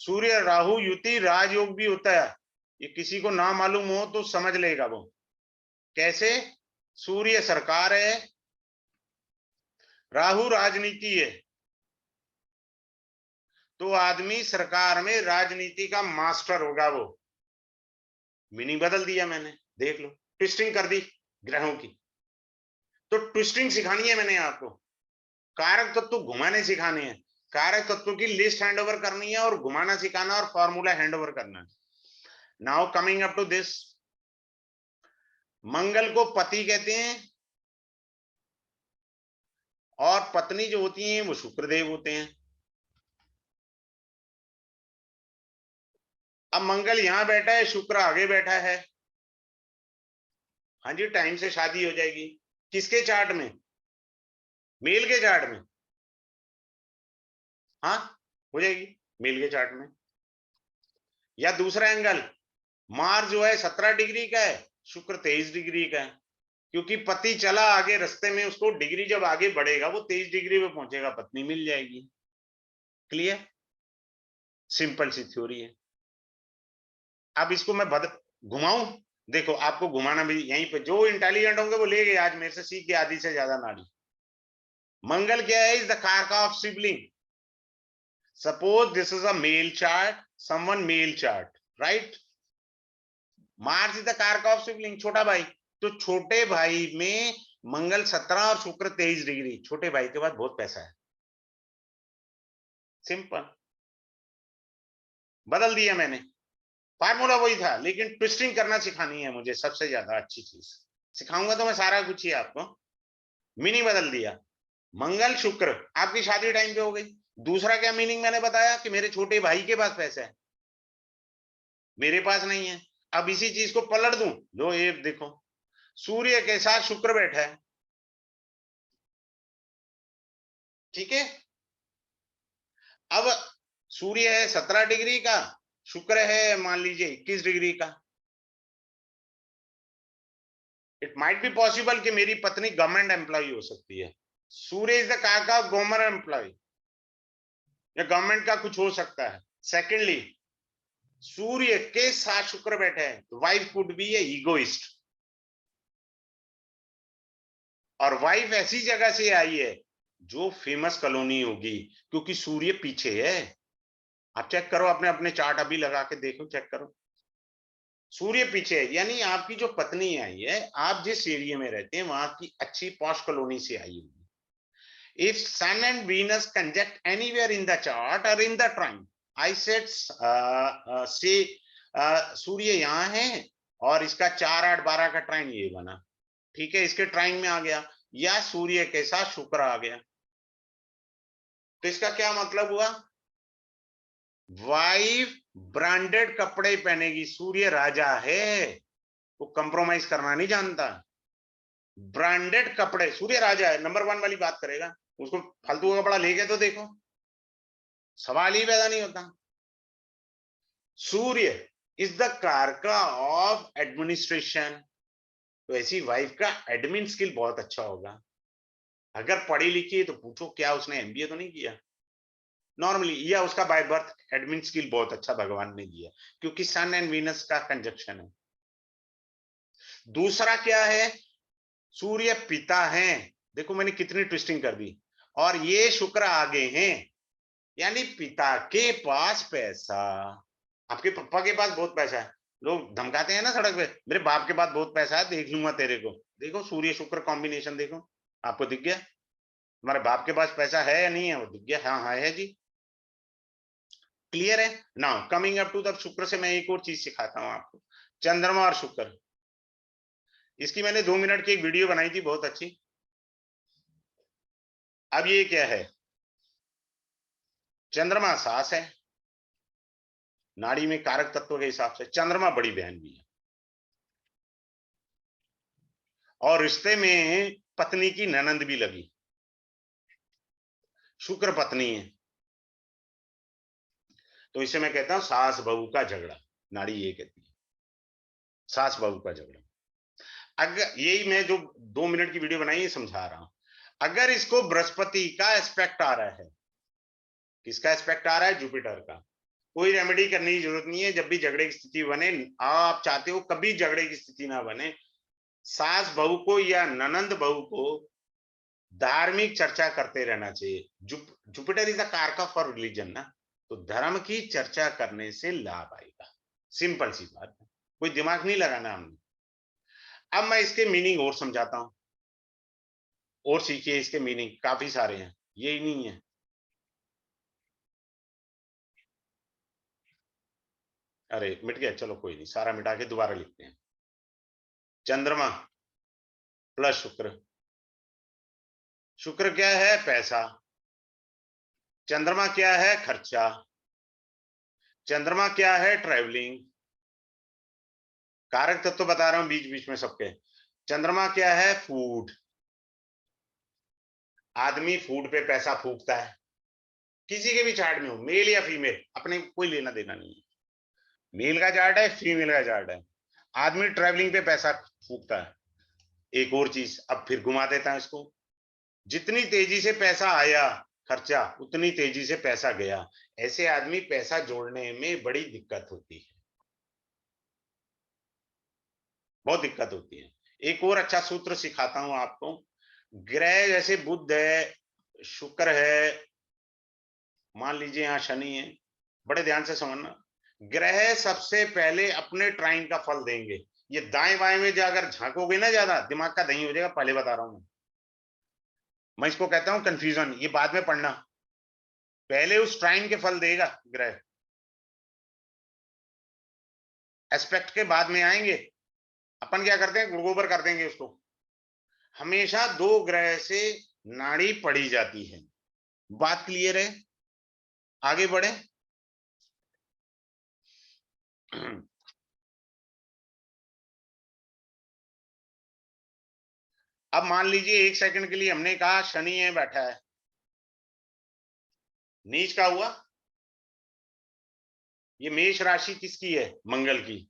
सूर्य राहु युति राजयोग भी होता है, ये किसी को ना मालूम हो तो समझ लेगा वो। कैसे? सूर्य सरकार है, राहु राजनीति है, तो आदमी सरकार में राजनीति का मास्टर होगा वो। मीनिंग बदल दिया मैंने, देख लो, ट्विस्टिंग कर दी ग्रहों की। तो ट्विस्टिंग सिखानी है मैंने आपको, कारक तत्व घुमाने सिखाने हैं, कारक तत्व की लिस्ट हैंड ओवर करनी है और घुमाना सिखाना और फॉर्मूला हैंड ओवर करना है। Now coming up to this, Mangal को पति कहते हैं और पत्नी जो होती हैं वो शुक्रदेव होते हैं। अब मंगल यहां बैठा है, शुक्र आगे बैठा है। हाँ जी, टाइम से शादी हो जाएगी। किसके चार्ट में? मेल के चार्ट में। हाँ, हो जाएगी मेल के चार्ट में। या दूसरा एंगल, मार्स जो है 17 डिग्री का है, शुक्र 23 डिग्री का है, क्योंकि पति चला आगे रास्ते में, उसको डिग्री जब आगे बढ़ेगा वो 23 डिग्री पे पहुंचेगा, पत्नी मिल जाएगी। क्लियर? सिंपल सी थ्योरी है। अब इसको मैं घुमाऊं, देखो आपको घुमाना भी यहीं पे, जो इंटेलिजेंट होंगे वो ले गए आज मेरे से सीख के आधी से ज्यादा नाड़ी। मंगल क्या है? Is the karak of sibling. Suppose this is a male chart, someone male chart, right? Mars is the karak of sibling, छोटा भाई। तो छोटे भाई में मंगल 17 और शुक्र 23 डिग्री, छोटे भाई के बाद बहुत पैसा है। सिंपल, बदल दिया मैंने, फार्मूला वही था, लेकिन ट्विस्टिंग करना सिखानी है मुझे, सबसे ज्यादा अच्छी चीज। सिखाऊंगा तो मैं सारा कुछ ही आपको, मीनिंग बदल दिया। मंगल शुक्र आपकी शादी टाइम पे हो गई। दूसरा क्या मीनिंग मैंने बताया कि मेरे छोटे भाई के पास पैसा है, मेरे पास नहीं है। अब इसी चीज को पलट दूं, लो ये देखो, सूर्य के साथ शुक्र बैठा है। ठीक है, अब सूर्य है 17 डिग्री का, शुक्र है मान लीजिए 21 डिग्री का। इट माइट बी पॉसिबल कि मेरी पत्नी गवर्नमेंट एम्प्लॉय हो सकती है। सूर्य is the karak of government employ, या गवर्नमेंट का कुछ हो सकता है। सेकेंडली, सूर्य के साथ शुक्र बैठे हैं, wife could be A egoist. और वाइफ ऐसी जगह से आई है जो फेमस कॉलोनी होगी, क्योंकि सूर्य पीछे है। आप चेक करो, अपने अपने चार्ट अभी लगा के देखो, चेक करो, सूर्य पीछे है, यानी आपकी जो पत्नी आई है, आप जिस एरिया में रहते हैं वहां की अच्छी पॉश कॉलोनी से आई होगी। If sun and Venus conjunct anywhere in the chart और इन द ट्राइन, आई सेड से सूर्य यहाँ है और इसका 4, 8, 12 का ट्राइन ये बना, ठीक है, इसके ट्राइन में आ गया, या सूर्य के साथ शुक्र आ गया, तो इसका क्या मतलब हुआ? वाइफ ब्रांडेड कपड़े पहनेगी, सूर्य राजा है, वो कंप्रोमाइज करना नहीं जानता। ब्रांडेड कपड़े, सूर्य राजा है, नंबर 1 वाली बात करेगा, उसको फालतू का कपड़ा ले गए तो देखो, सवाल ही पैदा नहीं होता। सूर्य is the karaka of administration, तो ऐसी वाइफ का एडमिन स्किल बहुत अच्छा होगा। अगर पढ़ी लिखी है तो पूछो क्या उसने एमबीए तो नहीं किया नॉर्मली, या उसका बाय बर्थ एडमिन स्किल बहुत अच्छा भगवान ने दिया, क्योंकि सन एंड वीनस का कंजक्शन है। दूसरा क्या है, सूर्य पिता है, देखो मैंने कितनी ट्विस्टिंग कर दी, और ये शुक्र आगे हैं, यानी पिता के पास पैसा। आपके पापा के पास बहुत पैसा है, लोग धमकाते हैं ना सड़क पे, मेरे बाप के पास बहुत पैसा है, देख लूंगा तेरे को, देखो सूर्य शुक्र कॉम्बिनेशन देखो, आपको दिख गया हमारे बाप के पास पैसा है या नहीं है, वो दिख गया, हाँ है जी, क्लियर है। Now coming up to the Shukra से मैं एक और चीज सिखाता हूं आपको, चंद्रमा और शुक्र, इसकी मैंने 2 मिनट की एक वीडियो बनाई थी बहुत अच्छी। अब ये क्या है, चंद्रमा सास है, नाड़ी में कारक तत्व के हिसाब से चंद्रमा बड़ी बहन भी है, और रिश्ते में पत्नी की ननंद भी लगी, शुक्र पत्नी है, तो इसे मैं कहता हूं सास बहू का झगड़ा, नाड़ी ये कहती है सास बहू का झगड़ा। अगर यही मैं जो 2 मिनट की वीडियो बनाई है समझा रहा हूं, अगर इसको बृहस्पति का एस्पेक्ट आ रहा है, किसका एस्पेक्ट आ रहा है, जुपिटर का, कोई रेमेडी करने की जरूरत नहीं है। जब भी झगड़े की स्थिति बने, आप चाहते हो कभी झगड़े की स्थिति ना बने, सास बहू को या ननंद बहू को धार्मिक चर्चा करते रहना चाहिए। जुपिटर इज द कारक फॉर रिलीजन ना, तो धर्म की चर्चा करने से लाभ आएगा, सिंपल सी बात है, कोई दिमाग नहीं लगाना हमने। अब मैं इसके मीनिंग और समझाता हूं, और सीखिए, इसके मीनिंग काफी सारे हैं, यही नहीं है। अरे मिट गया, चलो कोई नहीं, सारा मिटा के दोबारा लिखते हैं। चंद्रमा प्लस शुक्र, शुक्र क्या है, पैसा, चंद्रमा क्या है, खर्चा, चंद्रमा क्या है, ट्रैवलिंग, कारक तत्व तो बता रहा हूं बीच बीच में सबके। चंद्रमा क्या है, फूड, आदमी फूड पे पैसा फूकता है, किसी के भी चार्ट में हो, मेल या फीमेल, अपने कोई लेना देना नहीं है, मेल का चार्ट है, फीमेल का चार्ट है, आदमी ट्रैवलिंग पे पैसा फूकता है। एक और चीज, अब फिर घुमा देता है इसको, जितनी तेजी से पैसा आया खर्चा, उतनी तेजी से पैसा गया, ऐसे आदमी पैसा जोड़ने में बड़ी दिक्कत होती है, बहुत दिक्कत होती है। एक और अच्छा सूत्र सिखाता हूं आपको, ग्रह जैसे बुध है, शुक्र है, मान लीजिए यहाँ शनि है, बड़े ध्यान से समझना, ग्रह सबसे पहले अपने ट्राइन का फल देंगे। ये दाएं बाएं में जो अगर झांकोगे ना ज्यादा, दिमाग का दही हो जाएगा, पहले बता रहा हूं मैं इसको कहता हूं कंफ्यूजन, ये बाद में पढ़ना, पहले उस ट्राइन के फल देगा ग्रह, एस्पेक्ट के बाद में आएंगे। अपन क्या करते हैं, गुड़गोबर कर देंगे उसको। हमेशा 2 ग्रह से नाड़ी पड़ी जाती है, बात क्लियर है, आगे बढ़े। अब मान लीजिए 1 सेकंड के लिए हमने कहा शनि है बैठा है, नीच का हुआ, ये मेष राशि किसकी है, मंगल की,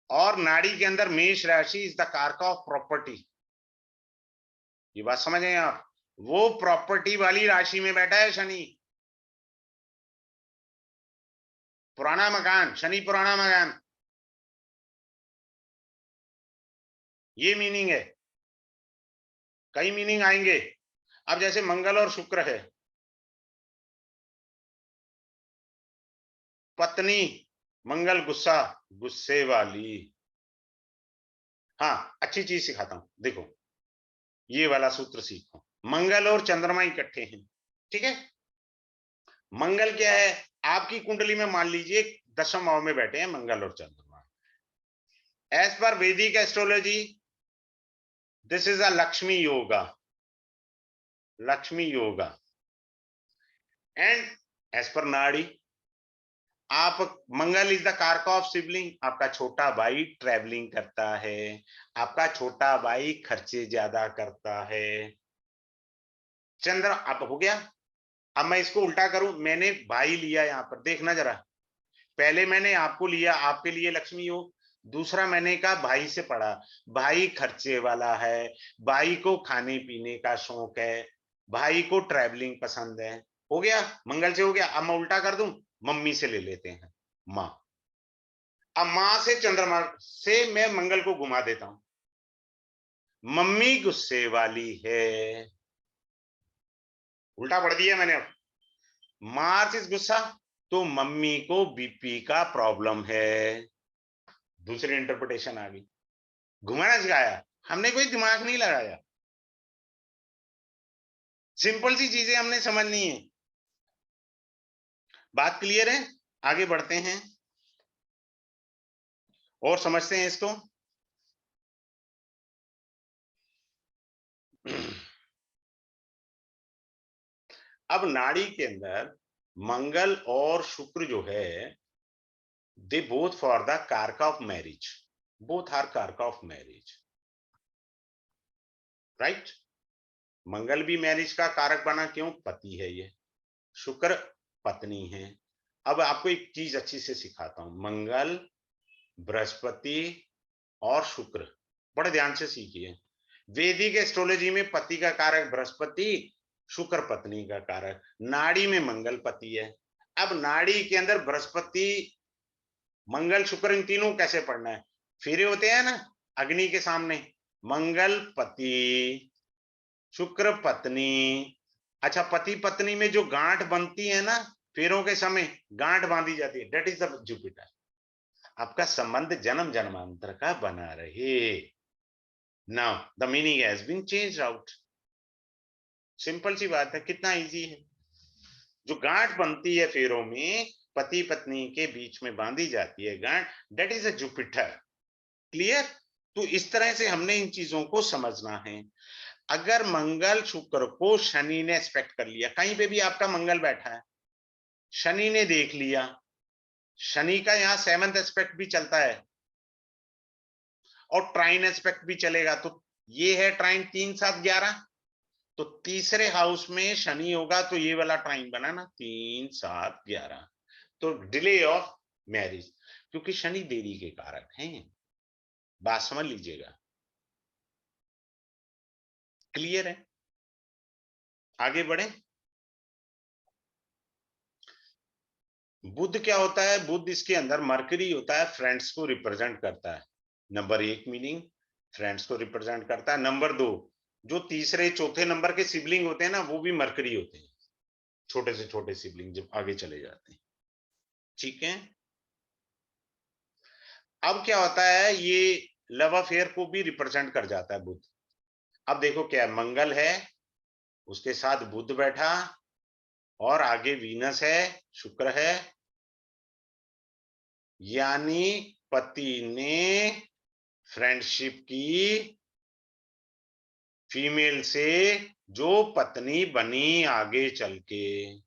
और नाड़ी के अंदर मेष राशि is the karak of property, ये बात समझ गए आप, वो प्रॉपर्टी वाली राशि में बैठा है शनि, पुराना मकान, शनि पुराना मकान, ये मीनिंग है। कई मीनिंग आएंगे। अब जैसे मंगल और शुक्र है, पत्नी मंगल गुस्सा, गुस्से वाली। हाँ, अच्छी चीज सिखाता हूं, देखो ये वाला सूत्र सीखो। मंगल और चंद्रमा इकट्ठे हैं, ठीक है। मंगल क्या है, आपकी कुंडली में मान लीजिए दशम भाव में बैठे हैं मंगल और चंद्रमा। As per Vedic astrology this is a Lakshmi yoga, Lakshmi yoga. And as per Nadi, आप Mangal is the karak of sibling, आपका छोटा भाई ट्रैवलिंग करता है, आपका छोटा भाई खर्चे ज्यादा करता है। चंद्र अब हो गया। अब मैं इसको उल्टा करूं, मैंने भाई लिया यहां पर, देखना जरा, पहले मैंने आपको लिया, आपके लिए लक्ष्मी हो। दूसरा मैंने कहा भाई से पढ़ा, भाई खर्चे वाला है, भाई को खाने पीने का शौक है, भाई को ट्रैवलिंग पसंद है। हो गया, मंगल से हो गया। अब मैं उल्टा कर दूं, मम्मी से ले लेते हैं, माँ। अब माँ से चंद्रमा से मैं मंगल को घुमा देता हूं, मम्मी गुस्से वाली है, उल्टा पढ़ दिया मैंने। अब मार्च इज गुस्सा, तो मम्मी को बीपी का प्रॉब्लम है। दूसरी इंटरप्रिटेशन आ गई, घुमाना सिखाया, हमने कोई दिमाग नहीं लगाया, सिंपल सी चीजें हमने समझनी है। बात क्लियर है? आगे बढ़ते हैं और समझते हैं इसको। अब नाड़ी के अंदर मंगल और शुक्र जो है, they both for the karak of marriage, both are कारक ऑफ मैरिज, राइट। मंगल भी मैरिज का कारक बना, क्यों? पति है ये, शुक्र पत्नी है। अब आपको एक चीज अच्छी से सिखाता हूं, मंगल, बृहस्पति और शुक्र, बड़े ध्यान से सीखिए। वैदिक एस्ट्रोलॉजी में पति का कारक बृहस्पति, शुक्र पत्नी का कारक, नाड़ी में मंगल पति है। अब नाड़ी के अंदर बृहस्पति, मंगल, शुक्र, इन तीनों कैसे पढ़ना है? फेरे होते हैं ना अग्नि के सामने, मंगल पति, शुक्र पत्नी। अच्छा, पति पत्नी में जो गांठ बनती है ना, फेरों के समय गांठ बांधी जाती है, दैट इज द जुपिटर। आपका संबंध जन्म जन्मांतर का बना रहे। Now the meaning has been changed out. Simple सी बात है, कितना इजी है। जो गांठ बनती है फेरों में, पति पत्नी के बीच में बांधी जाती है गांठ, that is a Jupiter. Clear? तो इस तरह से हमने इन चीजों को समझना है। अगर मंगल शुक्र को शनि ने एस्पेक्ट कर लिया, कहीं पे भी आपका मंगल बैठा है, शनि ने देख लिया, शनि का यहाँ 7th एस्पेक्ट भी चलता है और ट्राइन एस्पेक्ट भी चलेगा, तो ये है ट्राइन 3 7 11, तो तीसरे हाउस में शनि होगा, तो ये वाला ट्राइन बना ना 3 7 11, तो डिले ऑफ मैरिज, क्योंकि शनि देरी के कारक हैं। बात समझ लीजिएगा, क्लियर है? आगे बढ़े। बुध क्या होता है? बुध इसके अंदर मरकरी होता है, फ्रेंड्स को रिप्रेजेंट करता है। नंबर 1 मीनिंग, फ्रेंड्स को रिप्रेजेंट करता है। नंबर 2, जो तीसरे चौथे नंबर के सिबलिंग होते हैं ना, वो भी मरकरी होते हैं, छोटे से छोटे सिबलिंग जब आगे चले जाते हैं, ठीक है। अब क्या होता है, ये लव अफेयर को भी रिप्रेजेंट कर जाता है बुध। अब देखो क्या है, मंगल है, उसके साथ बुध बैठा, और आगे वीनस है, शुक्र है, यानी पति ने फ्रेंडशिप की फीमेल से, जो पत्नी बनी आगे चल के।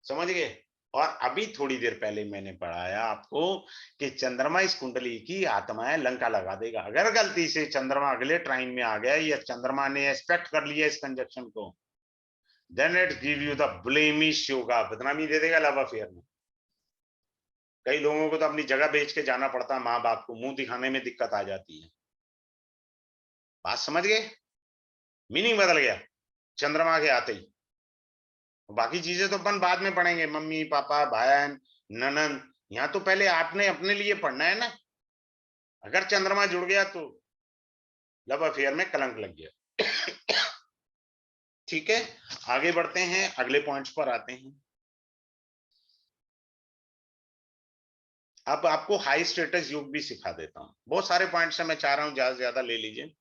समझ गए? और अभी थोड़ी देर पहले मैंने पढ़ाया आपको कि चंद्रमा इस कुंडली की आत्मा है, लंका लगा देगा। अगर गलती से चंद्रमा अगले ट्राइन में आ गया, या चंद्रमा ने एक्सपेक्ट कर लिया इस कंजक्शन को, then it give you the blemish yoga, बदनामी दे देगा लव अफेयर में। कई लोगों को तो अपनी जगह बेच के जाना पड़ता है, माँ बाप को मुंह दिखाने में दिक्कत आ जाती है। बात समझ गए? मीनिंग बदल गया चंद्रमा के आते ही। बाकी चीजें तो अपन बाद में पढ़ेंगे, मम्मी पापा बहन ननन, यहाँ तो पहले आपने अपने लिए पढ़ना है ना। अगर चंद्रमा जुड़ गया तो लव अफेयर में कलंक लग गया। ठीक है, आगे बढ़ते हैं, अगले पॉइंट्स पर आते हैं। अब आपको हाई स्टेटस योग भी सिखा देता हूं। बहुत सारे पॉइंट्स हैं, मैं चाह रहा हूं ज्यादा से ज्यादा ले लीजिए।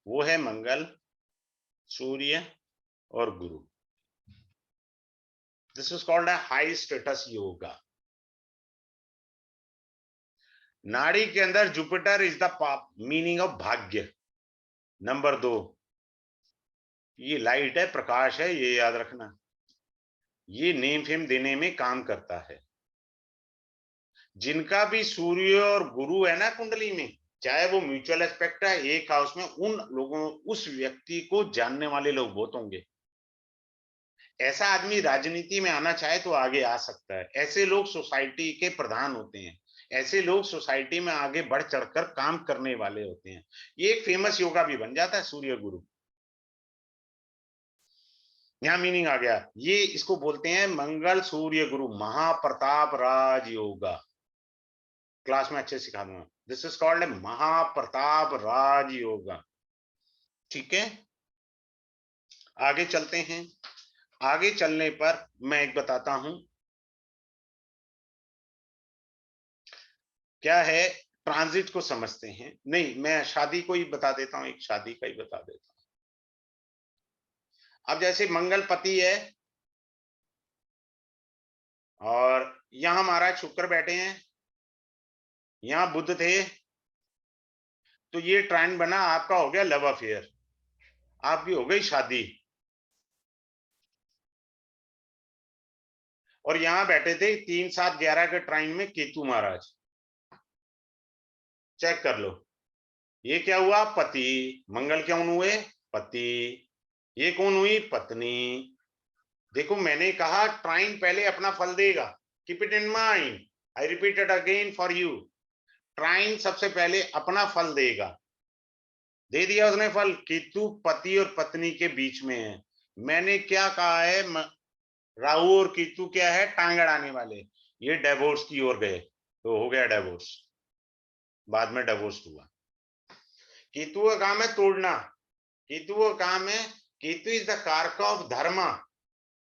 वो है मंगल, सूर्य और गुरु। This is called a high status yoga. नाड़ी के अंदर Jupiter is the meaning of भाग्य। नंबर 2, ये लाइट है, प्रकाश है, ये याद रखना। ये नेम फेम देने में काम करता है। जिनका भी सूर्य और गुरु है ना कुंडली में, चाहे वो म्यूचुअल एस्पेक्ट है एक हाउस में, उन लोगों, उस व्यक्ति को जानने वाले लोग बहुत होंगे। ऐसा आदमी राजनीति में आना चाहे तो आगे आ सकता है। ऐसे लोग सोसाइटी के प्रधान होते हैं। ऐसे लोग सोसाइटी में आगे बढ़ चढ़कर काम करने वाले होते हैं। ये एक फेमस योगा भी बन जाता है, सूर्य गुरु। यहां मीनिंग आ गया। ये इसको बोलते हैं मंगल सूर्य गुरु महाप्रताप राज योगा। क्लास में अच्छे सिखा दूंगा। दिस इज कॉल्ड महाप्रताप राज योगा। ठीक है, आगे चलते हैं। आगे चलने पर मैं एक बताता हूं, क्या है, ट्रांजिट को समझते हैं। नहीं, मैं शादी को ही बता देता हूं, एक शादी का ही बता देता हूं। अब जैसे मंगल पति है और यहां महाराज शुक्र बैठे हैं, यहां बुध थे, तो ये ट्राइन बना, आपका हो गया लव अफेयर, आपकी हो गई शादी। और यहां बैठे थे 3, 7, 11 के ट्राइन में केतु महाराज। चेक कर लो, ये क्या हुआ, पति। मंगल कौन हुए, पति। ये कौन हुई, पत्नी। देखो मैंने कहा ट्राइन पहले अपना फल देगा, keep it in mind, I repeat it again for you. Trine सबसे पहले अपना फल देगा। दे दिया उसने फल, केतु पति और पत्नी के बीच में है। मैंने क्या कहा है, राहु और केतु क्या है, टांग अड़ाने वाले। ये डिवोर्स की ओर गए, तो हो गया डिवोर्स, बाद में डिवोर्स हुआ। केतु का काम है तोड़ना, केतु का काम है, Ketu is the karak of धर्म,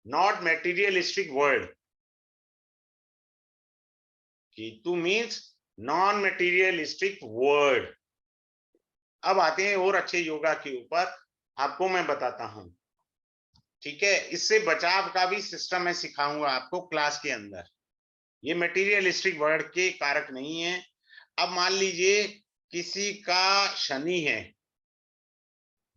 not materialistic world. Ketu means non materialistic world. अब आते हैं और अच्छे योगा के ऊपर, आपको मैं बताता हूं। ठीक है, इससे बचाव का भी सिस्टम मैं सिखाऊंगा आपको क्लास के अंदर। ये मटेरियलिस्टिक वर्ड के कारक नहीं है। अब मान लीजिए किसी का शनि है,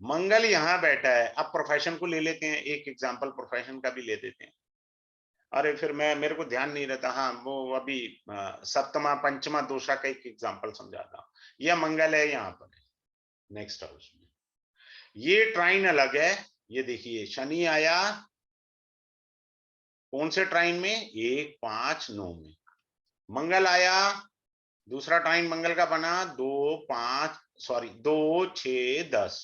मंगल यहां बैठा है। अब प्रोफेशन को ले लेते हैं, एक एग्जांपल प्रोफेशन का भी ले देते हैं। अरे फिर मैं, मेरे को ध्यान नहीं रहता। हाँ, वो अभी सप्तमा पंचमा दोषा का एक एग्जांपल समझाता हूँ। यह मंगल है यहाँ पर, नेक्स्ट हाउस में। ये ट्राइन अलग है। ये देखिए शनि आया कौन से ट्राइन में, 1, 5, 9 में। मंगल आया, दूसरा ट्राइन मंगल का बना 2, 5, सॉरी 2, 6, 10।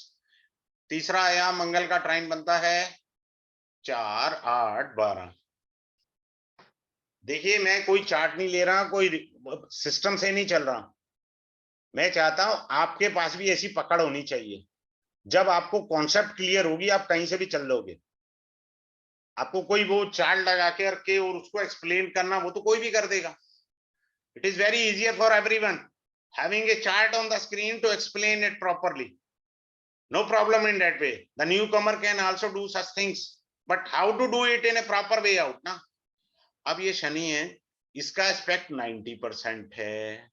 तीसरा आया, मंगल का ट्राइन बनता है 4, 8, 12। देखिए मैं कोई चार्ट नहीं ले रहा, कोई सिस्टम से नहीं चल रहा। मैं चाहता हूं आपके पास भी ऐसी पकड़ होनी चाहिए। जब आपको कॉन्सेप्ट क्लियर होगी, आप कहीं से भी चल लोगे। आपको कोई वो चार्ट लगा के करके और उसको एक्सप्लेन करना, वो तो कोई भी कर देगा। It is very easier for everyone having a chart on the screen to explain it properly. No problem in that way. The newcomer can also do such things, but how to do it in a proper way out ना। अब ये शनि है, इसका aspect 90% है,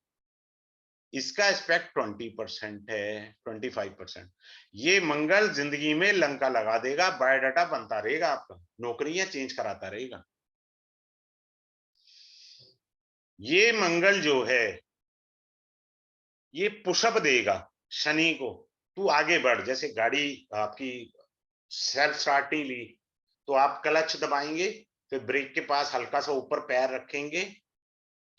इसका aspect 20% है, 25%। ये मंगल जिंदगी में लंका लगा देगा, बायोडाटा बनता रहेगा, आपका नौकरियां चेंज कराता रहेगा। ये मंगल जो है, ये पुशअप देगा शनि को, तू आगे बढ़। जैसे गाड़ी आपकी सेल्फ स्टार्ट नहीं ली, तो आप क्लच दबाएंगे, फिर ब्रेक के पास हल्का सा ऊपर पैर रखेंगे,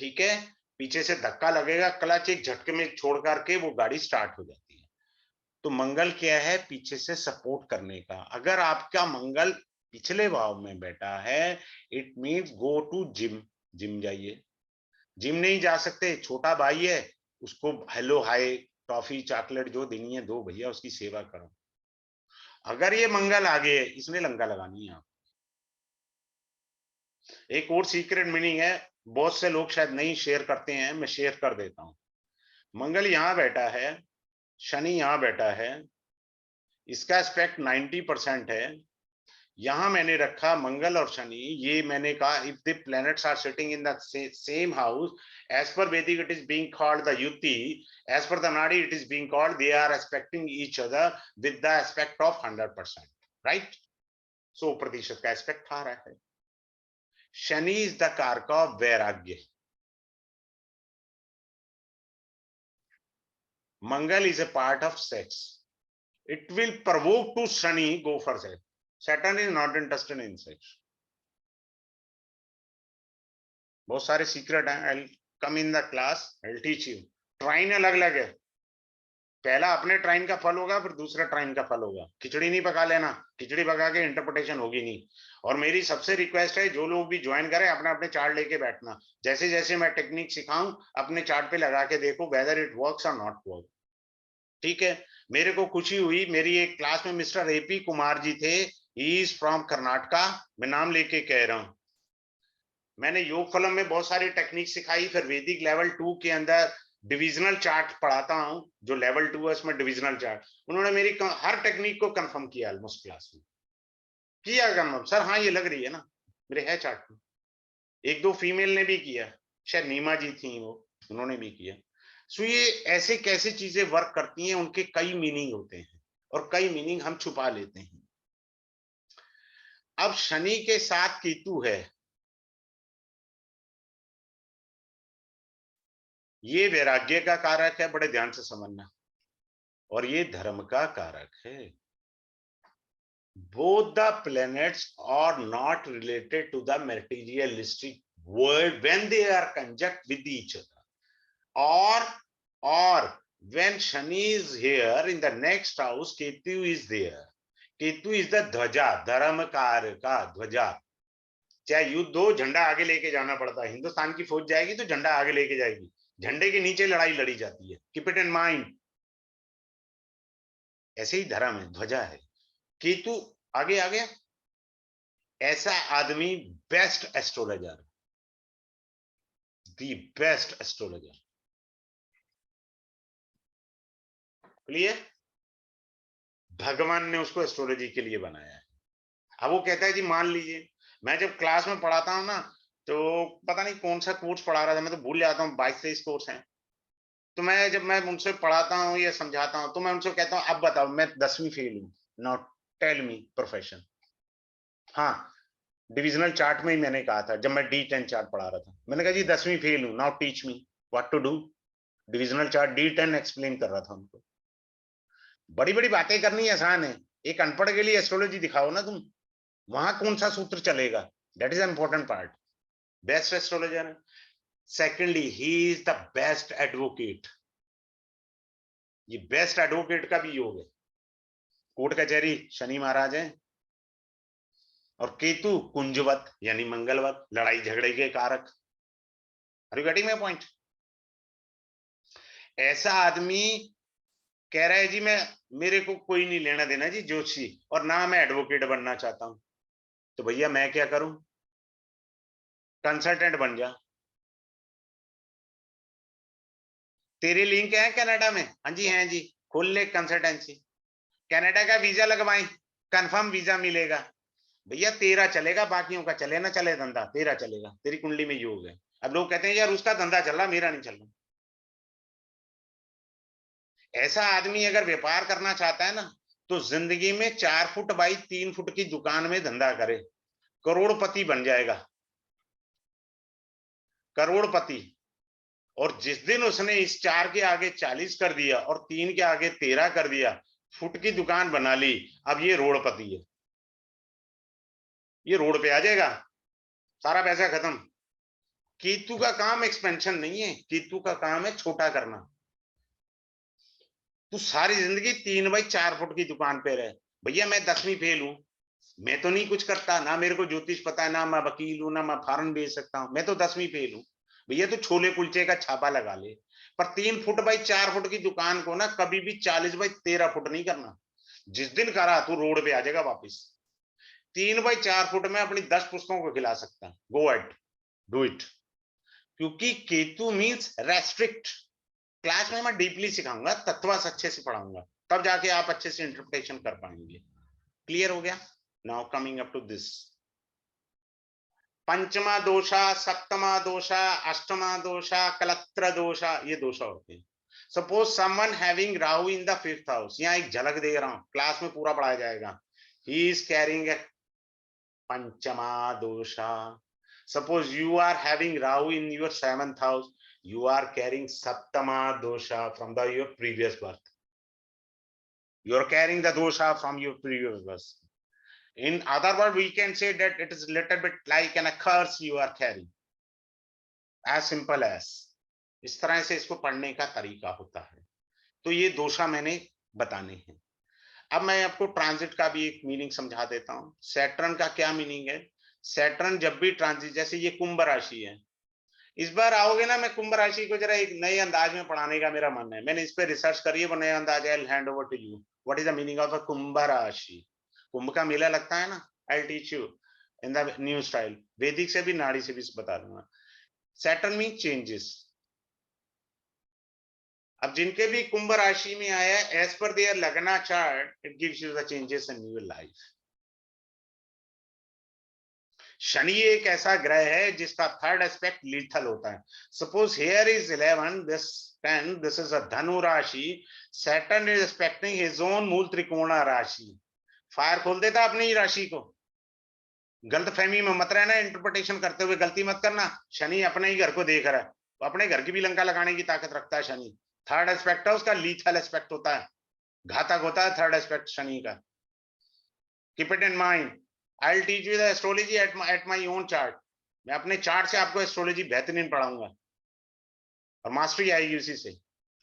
ठीक है, पीछे से धक्का लगेगा, क्लच एक झटके में छोड़ करके वो गाड़ी स्टार्ट हो जाती है। तो मंगल क्या है, पीछे से सपोर्ट करने का। अगर आपका मंगल पिछले भाव में बैठा है, it means go to gym. Gym जाइए। जिम नहीं जा सकते, छोटा भाई है, उसको हेलो हाय टॉफी चॉकलेट जो देनी है दो भैया, उसकी सेवा करो। अगर ये मंगल आ गए, इसने लंका लगानी है। एक और सीक्रेट मीनिंग है, बहुत से लोग शायद नहीं शेयर करते हैं, मैं शेयर कर देता हूं। मंगल यहां बैठा है, शनि यहां बैठा है, इसका एस्पेक्ट 90% है। यहां मैंने रखा मंगल और शनि, ये मैंने कहा if the planets are sitting in the same house, as per Vedic it is being called the yuti, as per the Nadi it is being called they are aspecting each other with the aspect of 100%, right. 100% का aspect आ रहा है। Shani is the karak of vairagya, Mangal is a part of sex. It will provoke to Shani go for sex. Saturn is not interested in sex. बहुत सारे secret हैं, I'll come in the class, I'll teach you. ट्राइन अलग अलग है, पहला अपने ट्राइन का फल होगा, फिर दूसरा ट्राइन का फल होगा। खिचड़ी नहीं पका लेना, खिचड़ी पका के इंटरप्रिटेशन होगी नहीं। और मेरी सबसे रिक्वेस्ट है, जो लोग भी ज्वाइन करें अपने अपने चार्ट लेके बैठना, जैसे जैसे मैं टेक्निक सिखाऊं अपने चार्ट पे लगा के देखो वेदर इट वर्क्स और नॉट वर्क। ठीक है, मेरे को खुशी हुई, मेरी एक क्लास में मिस्टर एपी कुमार जी थे, ही इज फ्रॉम कर्नाटका, मैं नाम लेके कह रहा हूं। मैंने योग फलम में बहुत सारी टेक्निक सिखाई, फिर वैदिक लेवल 2 के अंदर डिविजनल चार्ट पढ़ाता हूं, जो लेवल 2 है उसमें डिविजनल चार्ट। उन्होंने मेरी हर टेक्निक को कंफर्म किया, ऑलमोस्ट क्लास में किया कंफर्म, सर हाँ ये लग रही है ना, मेरे है चार्ट में। एक दो फीमेल ने भी किया, शायद नीमा जी थी वो, उन्होंने भी किया। सो ये ऐसे कैसे चीजें वर्क करती हैं, उनके कई मीनिंग होते हैं और कई मीनिंग हम छुपा लेते हैं। अब शनि के साथ केतु है, ये वैराग्य का कारक है, बड़े ध्यान से समझना, और ये धर्म का कारक है। both the planets are not related to the materialistic world when they are conjunct with each other, or when Shani is here in the next house, Ketu is there. Ketu is the ध्वजा, धर्म कार्य का ध्वजा। चाहे युद्ध हो, झंडा आगे लेके जाना पड़ता है। हिंदुस्तान की फौज जाएगी तो झंडा आगे लेके जाएगी, झंडे के नीचे लड़ाई लड़ी जाती है। Keep it in mind. ऐसे ही धर्म है, ध्वजा है। केतु आगे आ गया, ऐसा आदमी best astrologer, the best astrologer. Clear? भगवान ने उसको एस्ट्रोलॉजी के लिए बनाया है। अब वो कहता है जी मान लीजिए, मैं जब क्लास में पढ़ाता हूं ना, तो पता नहीं कौन सा कोर्स पढ़ा रहा था, मैं तो भूल जाता हूँ, 22-23 कोर्स हैं। तो मैं जब मैं उनसे पढ़ाता हूँ या समझाता हूँ, तो मैं उनसे कहता हूँ अब बताओ, मैं 10वीं फेल हूँ, नाउ टेल मी प्रोफेशन। हाँ, डिविजनल चार्ट में ही मैंने कहा था, जब मैं D10 चार्ट पढ़ा रहा था, मैंने कहा जी 10वीं फेल हूँ, now teach me what to do. Divisional chart D10 explain कर रहा था उनको। बड़ी बड़ी बातें करनी आसान है, एक अनपढ़ के लिए एस्ट्रोलॉजी दिखाओ ना तुम, वहां कौन सा सूत्र चलेगा, that is important part. Best astrologer. Secondly, he is the best advocate. ये बेस्ट एडवोकेट का भी योग है। कोर्ट कचहरी शनि महाराज है, और केतु कुंजवत यानी मंगलवत, लड़ाई झगड़े के कारक। Are you getting my point? ऐसा आदमी कह रहा है जी मैं, मेरे को कोई नहीं लेना देना जी ज्योतिषी, और ना मैं एडवोकेट बनना चाहता हूं, तो भैया मैं क्या करूं? कंसल्टेंट बन जा। तेरे लिंक है कनाडा में? हाँ जी हैं जी, खोल ले कंसल्टेंसी, कनाडा का वीजा लगवाएं, कंफर्म वीजा मिलेगा। भैया तेरा चलेगा, बाकियों का चले ना चले धंधा, तेरा चलेगा, तेरी कुंडली में योग है। अब लोग कहते हैं यार उसका धंधा चल रहा, मेरा नहीं चल रहा। ऐसा आदमी अगर व्यापार करना चाहता है ना, तो जिंदगी में 4 फुट बाई 3 फुट की दुकान में धंधा करे, करोड़पति बन जाएगा, करोड़पति। और जिस दिन उसने इस 4 के आगे 40 कर दिया और 3 के आगे 13 कर दिया, फुट की दुकान बना ली, अब ये रोडपति है, ये रोड पे आ जाएगा, सारा पैसा खत्म। केतु का काम एक्सपेंशन नहीं है, केतु का काम है छोटा करना। तू सारी जिंदगी 3 बाई 4 फुट की दुकान पे रहे, भैया मैं 10वीं फेल हूं, मैं तो नहीं कुछ करता, ना मेरे को ज्योतिष पता है, ना मैं वकील हूं, ना मैं फॉरन बेच सकता हूं, मैं तो 10वीं फेल हूं। भैया तू छोले कुलचे का छापा लगा ले, पर 3 फुट बाई 4 फुट की दुकान को ना कभी भी 40 बाई 13 फुट नहीं करना। जिस दिन करा तू रोड पे आ जाएगा वापिस। 3 बाई 4 फुट में अपनी 10 पुस्तकों को खिला सकता है। Go at do it. क्योंकि केतु मीन्स रेस्ट्रिक्ट। क्लास में मैं डीपली सिखाऊंगा, तत्वस अच्छे से पढ़ाऊंगा, तब जाके आप अच्छे से इंटरप्रिटेशन कर पाएंगे। क्लियर हो गया? Now coming up to this, panchama dosha, saptama दोषा, अष्टमा दोषा, कलत्र दोषा, ये दोषा होते हैं। Suppose someone having Rahu in the 5th house, यहाँ एक झलक दे रहा हूं, क्लास में पूरा पढ़ाया जाएगा। ही इज कैरिंग ए पंचमा दोषा। Suppose you are having Rahu in your 7th house, you are carrying Saptama dosha from your previous birth. You are carrying the dosha from your previous birth. In other words, we can say that it is a little bit like an curse you are carrying. As simple as. इस तरह से इसको पढ़ने का तरीका होता है। तो ये दोषा मैंने बताने हैं। अब मैं आपको ट्रांजिट का भी एक मीनिंग समझा देता हूं। सैटर्न का क्या मीनिंग है? सैटर्न जब भी ट्रांजिट, जैसे ये कुंभ राशि है, इस बार आओगे ना, मैं कुंभ राशि को जरा एक नए अंदाज में पढ़ाने का मेरा मन है। मैंने इस पे रिसर्च करी है, वो नया अंदाज है। I will hand over to you. What is the meaning of a Kumbh rashi? Kumbh का मेला लगता है ना, I will teach you in the new style. Vedic से भी, नाड़ी से भी बता दूंगा। Saturn mean changes. अब जिनके भी कुंभ राशि में आया, एज पर देयर लगना chart, it gives you the changes in your life. Shani एक ऐसा ग्रह है जिसका थर्ड एस्पेक्ट लीथल होता है। Suppose here is 11, this 10, this is अ धनु राशि। Saturn is expecting his own मूल त्रिकोण राशि। फायर खोल देता अपनी ही राशि को। गलत फहमी में मत रहना, इंटरप्रिटेशन करते हुए गलती मत करना। शनि अपने ही घर को देख रहा है, तो अपने घर की भी लंका लगाने की ताकत रखता है शनि। थर्ड एस्पेक्ट है उसका, लीथल एस्पेक्ट होता है, घातक होता है थर्ड एस्पेक्ट शनि का। Keep it in mind. I will teach you the astrology at my own chart. मैं अपने चार्ट से आपको एस्ट्रोलॉजी बेहतरीन पढ़ाऊंगा और मास्टरी आएगी उसी से।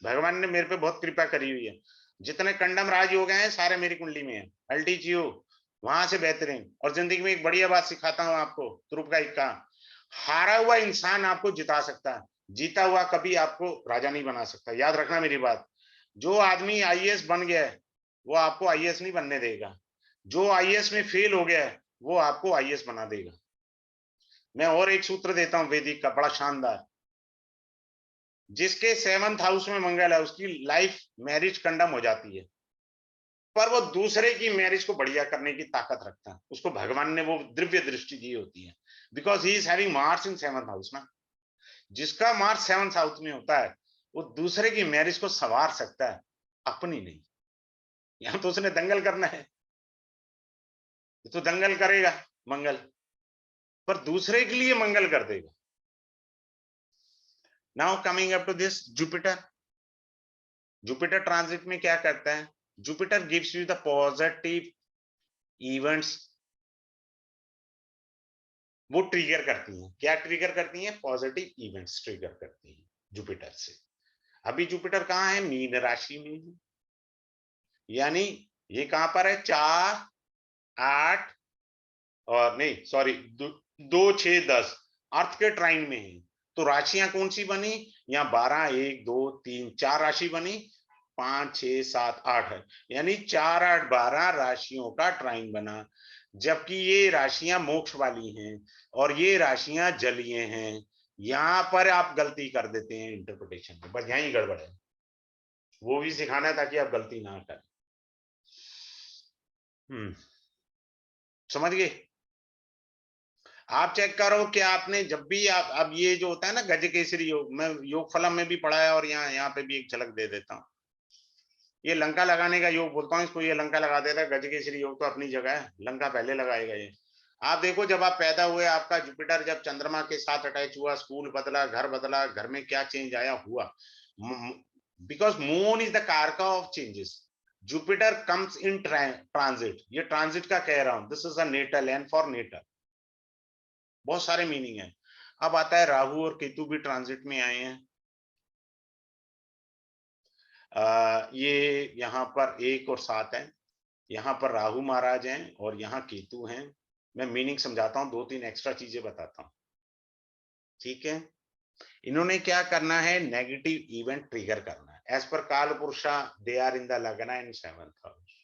भगवान ने मेरे पे बहुत कृपा करी हुई है। जितने कंडम राज हो गए हैं सारे मेरी कुंडली में है। आई विल टीच यू वहां से बेहतरीन। और जिंदगी में एक बढ़िया बात सिखाता हूं आपको, ध्रुव का इक्का। हारा हुआ इंसान आपको जिता सकता है, जीता हुआ कभी आपको राजा नहीं बना सकता। याद रखना मेरी बात। जो आदमी आईएएस बन गया है वो आपको आईएएस नहीं बनने देगा। जो आईएएस में फेल हो गया है वो आपको आईएएस बना देगा। मैं और एक सूत्र देता हूं वैदिक का, बड़ा शानदार। जिसके 7th हाउस में मंगल है उसकी लाइफ मैरिज कंडम हो जाती है, पर वो दूसरे की मैरिज को बढ़िया करने की ताकत रखता है। उसको भगवान ने वो दिव्य दृष्टि दी होती है, because he is having Mars in 7th house ना। जिसका मार्स 7th हाउस में होता है वो दूसरे की मैरिज को संवार सकता है, अपनी नहीं। यहां तो उसने दंगल करना है, तो दंगल करेगा मंगल, पर दूसरे के लिए मंगल कर देगा। Now coming up to this Jupiter. Jupiter transit में क्या करता है? Jupiter gives you the positive events. वो ट्रिगर करती हैं। क्या ट्रिगर करती हैं? पॉजिटिव इवेंट्स ट्रिगर करती हैं जुपिटर से। अभी जुपिटर कहाँ है? मीन राशि में है। यानी ये कहां पर है? 4, 8 और नहीं सॉरी 2, 6, 10 अर्थ के ट्राइन में है। तो राशियां कौन सी बनी? यहाँ 12, 1, 2, 3, 4 राशि बनी। 5, 6, 7, 8 है। यानी 4, 8, 12 राशियों का ट्राइन बना। जबकि ये राशियां मोक्ष वाली हैं और ये राशियां जलीय हैं। यहां पर आप गलती कर देते हैं इंटरप्रिटेशन में, बस यहीं गड़बड़ है। वो भी सिखाना है ताकि आप गलती ना करें। समझ गए? आप चेक करो कि आपने जब भी आप, अब ये जो होता है ना गज केसरी योग, मैं योग फलम में भी पढ़ा है और यहाँ पे भी एक झलक दे देता हूँ। ये लंका लगाने का योग बोलता हूँ इसको। ये लंका लगा देता है। गज केसरी योग तो अपनी जगह है, लंका पहले लगाएगा ये। आप देखो जब आप पैदा हुए, आपका जुपिटर जब चंद्रमा के साथ अटैच हुआ, स्कूल बदला, घर में क्या चेंज आया हुआ। Because moon is the karaka of changes. Jupiter comes in transit. ये ट्रांजिट का कह रहा हूं, this is a natal and for natal. बहुत सारे मीनिंग है। अब आता है राहु और केतु भी ट्रांजिट में आए हैं। ये यहाँ पर 1 और 7 है। यहाँ पर राहु महाराज हैं और यहाँ केतु हैं। मैं मीनिंग समझाता हूँ, 2-3 एक्स्ट्रा चीजें बताता हूँ, ठीक है? इन्होंने क्या करना है, नेगेटिव इवेंट ट्रिगर करना है। As per कालपुरुषा they are in the लग्न इन 7th हाउस।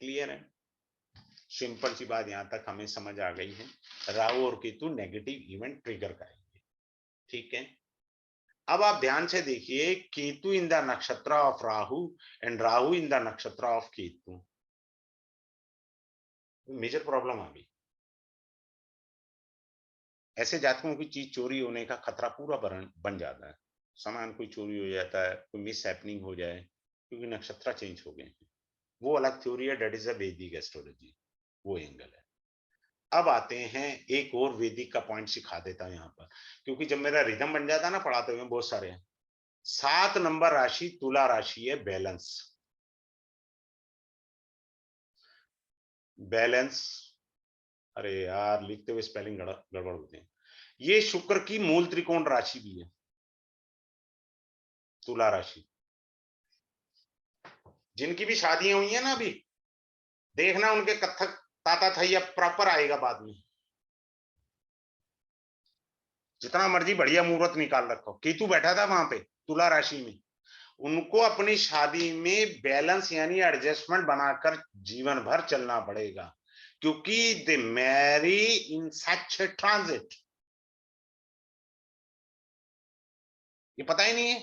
क्लियर है, सिंपल सी बात यहां तक हमें समझ आ गई है। राहु और केतु नेगेटिव इवेंट ट्रिगर करेंगे, ठीक है। अब आप ध्यान से देखिए, केतु इन द नक्षत्र of Rahu and Rahu in the नक्षत्र ऑफ केतु, मेजर प्रॉब्लम आ गई। ऐसे जातकों की चीज चोरी होने का खतरा पूरा बन जाता है, सामान कोई चोरी हो जाता है, कोई मिस हैपनिंग हो जाए, क्योंकि नक्षत्र चेंज हो गए हैं। वो अलग थ्योरी है, डेट इज अ वैदिक एस्ट्रोलॉजी, वो एंगल है। अब आते हैं, एक और वैदिक का पॉइंट सिखा देता हूं यहाँ पर, क्योंकि जब मेरा रिदम बन जाता है ना पढ़ाते हुए बहुत सारे। 7 नंबर राशि तुला राशि है, बैलेंस। बैलेंस, अरे यार लिखते हुए स्पेलिंग गड़बड़ होते हैं। ये शुक्र की मूल त्रिकोण राशि भी है, तुला राशि। जिनकी भी शादियां हुई है ना अभी, देखना उनके कत्थक ताता थैया प्रॉपर आएगा बाद में। जितना मर्जी बढ़िया मुहूर्त निकाल रखो, केतु बैठा था वहां पे तुला राशि में, उनको अपनी शादी में बैलेंस यानी एडजस्टमेंट बनाकर जीवन भर चलना पड़ेगा, क्योंकि दे मैरी इन सच ट्रांजिट। ये पता ही नहीं है।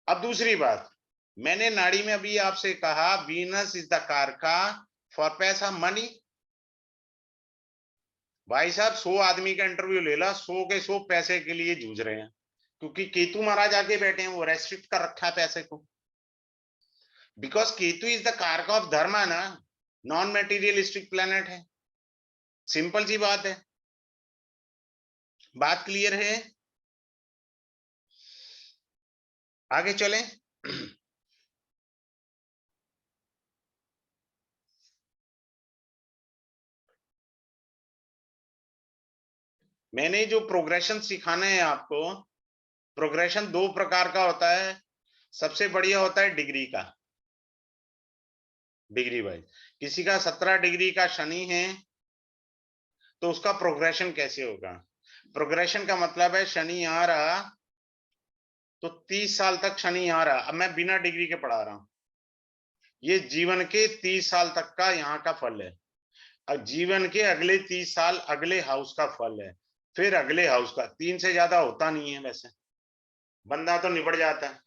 अब दूसरी बात, मैंने नाड़ी में अभी आपसे कहा वीनस इज द कारका फॉर पैसा मनी। भाई साहब 100 आदमी का इंटरव्यू ले ला, 100 के 100 पैसे के लिए जूझ रहे हैं, क्योंकि केतु महाराज आगे बैठे हैं, वो रेस्ट्रिक्ट कर रखा है पैसे को। Because Ketu is the karak of धर्म ना, नॉन मेटीरियलिस्टिक प्लेनेट है, सिंपल सी बात है। बात क्लियर है, आगे चलें। मैंने जो प्रोग्रेशन सिखाना है आपको, प्रोग्रेशन 2 प्रकार का होता है। सबसे बढ़िया होता है डिग्री का, डिग्री वाइज। किसी का 17 डिग्री का शनि है तो उसका प्रोग्रेशन कैसे होगा? प्रोग्रेशन का मतलब है शनि यहां रहा तो 30 साल तक शनि यहां रहा। अब मैं बिना डिग्री के पढ़ा रहा हूं, ये जीवन के 30 साल तक का यहाँ का फल है। अब जीवन के अगले 30 साल अगले हाउस का फल है, फिर अगले हाउस का। 3 से ज्यादा होता नहीं है वैसे, बंदा तो निपट जाता है,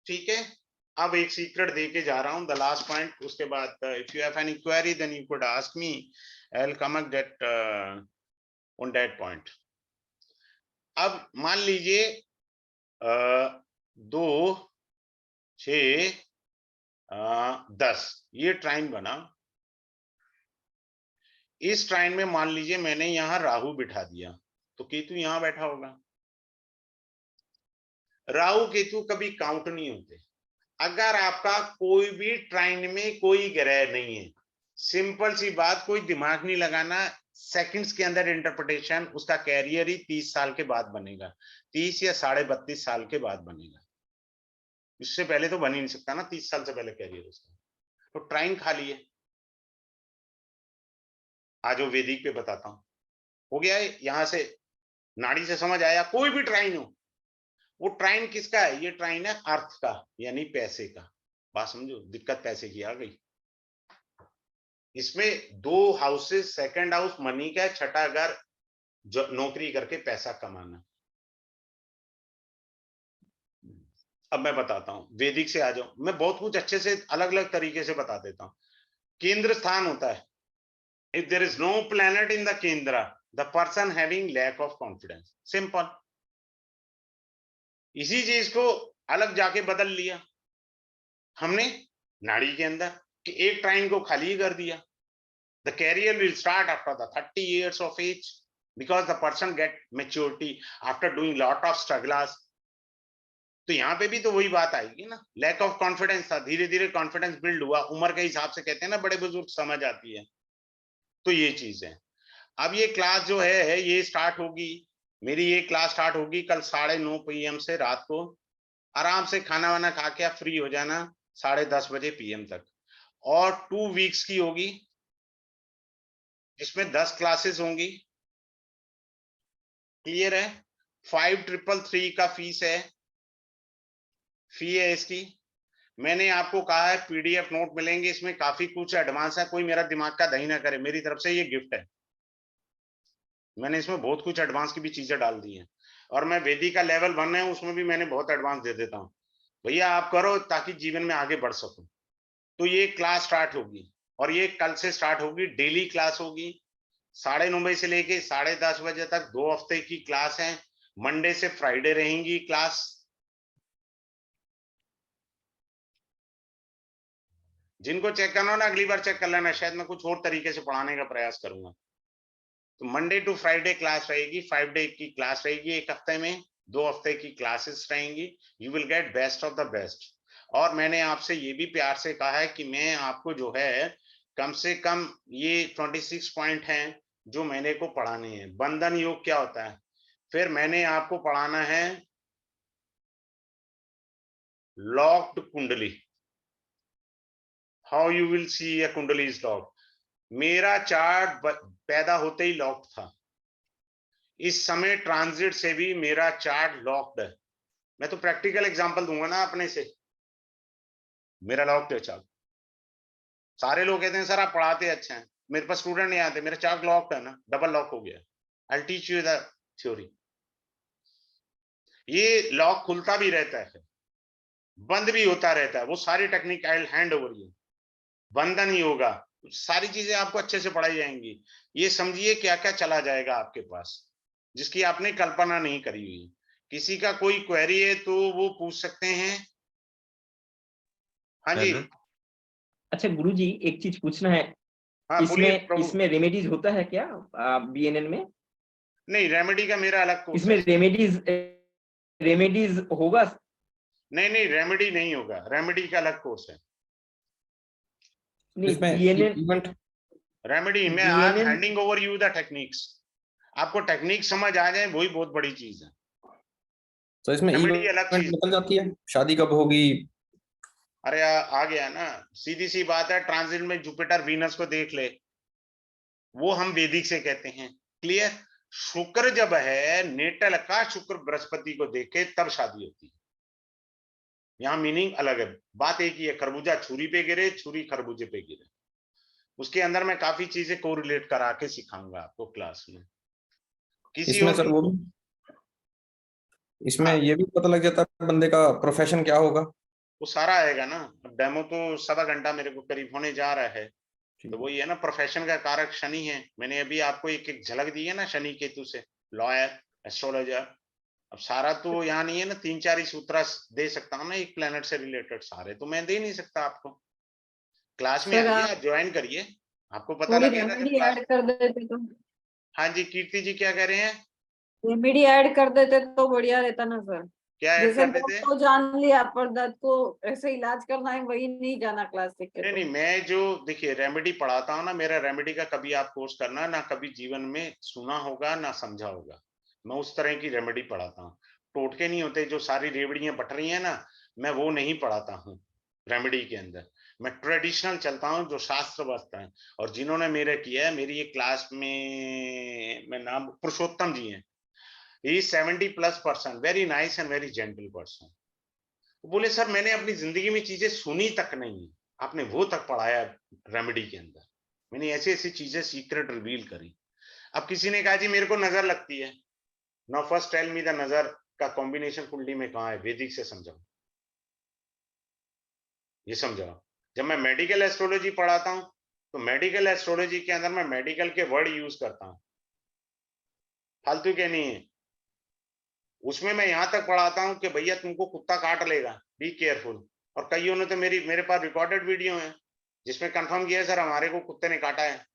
ठीक है। अब एक सीक्रेट दे के जा रहा हूं, द लास्ट पॉइंट, उसके बाद if you have any query then you could ask me, I will come that on that point. अब मान लीजिए 2 6 10 ये ट्राइन बना। इस ट्राइन में मान लीजिए मैंने यहां राहु बिठा दिया, तो केतु यहां बैठा होगा। राहु केतु कभी काउंट नहीं होते अगर आपका कोई भी ट्राइन में कोई ग्रह नहीं है। सिंपल सी बात, कोई दिमाग नहीं लगाना, सेकंड्स के अंदर इंटरप्रिटेशन। उसका कैरियर ही 30 साल के बाद बनेगा, 30 या 32.5 साल के बाद बनेगा। इससे पहले तो बन ही नहीं सकता ना, 30 साल से पहले कैरियर उसका। तो ट्राइन खाली है, आज वो वैदिक पे बताता हूं। हो गया है, यहां से नाड़ी से समझ आया। कोई भी ट्राइन हो, वो ट्राइन किसका है? ये ट्राइन है अर्थ का, यानी पैसे का। बात समझो, दिक्कत पैसे की आ गई। इसमें 2 हाउसेस, सेकंड हाउस मनी का है, छठा घर जो नौकरी करके पैसा कमाना। अब मैं बताता हूं, वैदिक से आ जाओ, मैं बहुत कुछ अच्छे से अलग अलग तरीके से बता देता हूं। केंद्र स्थान होता है, if there is no planet in the kendra, the person having lack of confidence, simple. इसी चीज को अलग जाके बदल लिया हमने नाड़ी के अंदर, कि एक ट्राइन को खाली कर दिया। The career will start after the 30 years of age, because the person get maturity after doing lot of struggles. तो यहाँ पे भी तो वही बात आएगी ना, लैक ऑफ कॉन्फिडेंस था, धीरे धीरे कॉन्फिडेंस बिल्ड हुआ, उम्र के हिसाब से कहते हैं ना बड़े बुजुर्ग, समझ आती है। तो ये चीज है। अब ये क्लास जो है ये स्टार्ट होगी, मेरी ये क्लास स्टार्ट होगी कल 9:30 PM से रात को। आराम से खाना वाना खा के आप फ्री हो जाना 10:30 बजे PM तक, और 2 वीक्स की होगी, जिसमें 10 क्लासेस होंगी। क्लियर है? 5333 का फीस है, फी है इसकी। मैंने आपको कहा है पीडीएफ नोट मिलेंगे, इसमें काफी कुछ एडवांस है, कोई मेरा दिमाग का दही ना करे, मेरी तरफ से ये गिफ्ट है। मैंने इसमें बहुत कुछ एडवांस की भी चीजें डाल दी हैं, और मैं वेदिक का लेवल 1 है उसमें भी मैंने बहुत एडवांस दे देता हूँ। भैया आप करो ताकि जीवन में आगे बढ़ सको। तो ये क्लास स्टार्ट होगी, और ये कल से स्टार्ट होगी, डेली क्लास होगी 9:30 बजे से लेके 10:30 बजे तक, 2 हफ्ते की क्लास है, मंडे से फ्राइडे रहेंगी क्लास। जिनको चेक करना हो ना अगली बार चेक कर लेना, शायद मैं कुछ और तरीके से पढ़ाने का प्रयास करूंगा। तो मंडे टू फ्राइडे क्लास रहेगी, 5 डे की क्लास रहेगी एक हफ्ते में, 2 हफ्ते की क्लासेस रहेंगी। You will get best of the best. और मैंने आपसे ये भी प्यार से कहा है कि मैं आपको जो है कम से कम ये 26 पॉइंट हैं जो मैंने को पढ़ाने हैं। बंधन योग क्या होता है, फिर मैंने आपको पढ़ाना है लॉक्ड कुंडली, हाउ यू विल सी अ कुंडली इज लॉक्ड। मेरा चार्ट पैदा होते ही लॉक्ड था, इस समय ट्रांजिट से भी मेरा चार्ट लॉक्ड है। मैं तो प्रैक्टिकल एग्जांपल दूंगा ना अपने से, मेरा लॉक्ड है चार्ट। सारे लोग कहते हैं सर आप पढ़ाते अच्छे हैं, मेरे पास स्टूडेंट नहीं आते, मेरा चार्ट लॉक्ड है ना, डबल लॉक हो गया। आई will teach you the theory. ये लॉक खुलता भी रहता है, बंद भी होता रहता है, वो सारी technique I will hand over you. बंधन ही होगा, सारी चीजें आपको अच्छे से पढ़ाई जाएंगी। ये समझिए क्या क्या चला जाएगा आपके पास जिसकी आपने कल्पना नहीं करी हुई। किसी का कोई क्वेरी है तो वो पूछ सकते हैं। हाँ जी। अच्छा गुरुजी एक चीज पूछना है, हाँ बोलिए प्रभु। इसमें रेमेडीज होता है क्या बीएनएन में? नहीं, रेमेडी का मेरा अलग कोर्स इसमें है। रेमेडीज होगा? नहीं नहीं, रेमेडी नहीं होगा, रेमेडी का अलग कोर्स है। नहीं बीएनएन, रेमेडी में I am handing over you the techniques. आपको टेक्निक समझ आ जाए वही बहुत बड़ी चीज है। तो इसमें रेमेडी अलग इवेंट चीज। निकल जाती है, शादी कब होगी? अरे आ गया ना, सीधी सी बात है, ट्रांजिट में जुपिटर वीनस को देख ले, वो हम वैदिक से कहते हैं। क्लियर। शुक्र जब है नेटल का, शुक्र बृहस्पति को देखे तब शादी होती है। यहाँ मीनिंग अलग है, बात एक ही है, खरबूजा छुरी पे गिरे, छुरी खरबूजे पे गिरे। उसके अंदर मैं काफी चीजें कोरिलेट करा के सिखाऊंगा आपको क्लास में। किसी इसमें और सर वो भी, इसमें हाँ, ये भी पता लग जाता है बंदे का प्रोफेशन क्या होगा? वो सारा आएगा ना। अब डेमो तो 1.25 घंटा मेरे को करीब होने जा रहा है, तो वही है ना, प्रोफेशन का कारक शनि है। मैंने अभी आपको एक एक झलक दी है ना शनि केतु से, लॉयर, एस्ट्रोलॉजर। अब सारा तो यहाँ नहीं है ना, 3-4 ही सूत्र दे सकता हूँ ना एक प्लेनेट से रिलेटेड, सारे तो मैं दे नहीं सकता आपको। क्लास में सर आइए, आप आप ज्वाइन करिए, आपको पता थोड़ी लगेगा जब रेमेडी क्लास। ऐड कर देते तो, हाँ जी, कीर्ति जी क्या कह रहे हैं? रेमेडी ऐड कर देते तो बढ़िया रहता ना सर। क्या ऐड जैसे कर दर्द देते? तो जान लिया, पर दर्द को ऐसे इलाज करना है वही नहीं जाना क्लास सीख के। नहीं तो नहीं, मैं जो देखिए रेमेडी पढ़ाता हूँ ना, मेरा रेमेडी का कभी आप कोर्स करना ना, कभी जीवन में सुना होगा ना समझा होगा। मैं उस तरह की रेमेडी पढ़ाता हूँ, टोटके नहीं होते जो सारी रेवड़ियां बट रही है ना, मैं वो नहीं पढ़ाता हूँ। रेमेडी के अंदर मैं ट्रेडिशनल चलता हूँ, जो शास्त्र वस्त्र है। और जिन्होंने मेरे किया है मेरी एक क्लास में, मैं नाम पुरुषोत्तम जी हैं, ही 70+%, very nice and very gentle person. बोले सर मैंने अपनी जिंदगी में चीजें सुनी तक नहीं, आपने वो तक पढ़ाया रेमेडी के अंदर। मैंने ऐसी ऐसी चीजें सीक्रेट रिवील करी। अब किसी ने कहा जी मेरे को नजर लगती है, now first tell me the nazar का कॉम्बिनेशन कुंडली में कहाँ है, वैदिक से समझाओ, ये समझाओ। जब मैं मेडिकल एस्ट्रोलॉजी पढ़ाता हूं तो मेडिकल एस्ट्रोलॉजी के अंदर मैं मेडिकल के वर्ड यूज करता हूं, फालतू के नहीं है। उसमें मैं यहां तक पढ़ाता हूं कि भैया तुमको कुत्ता काट लेगा, बी केयरफुल। और कईयों ने तो मेरे पास रिकॉर्डेड वीडियो है जिसमें कंफर्म किया सर हमारे को कुत्ते ने काटा है।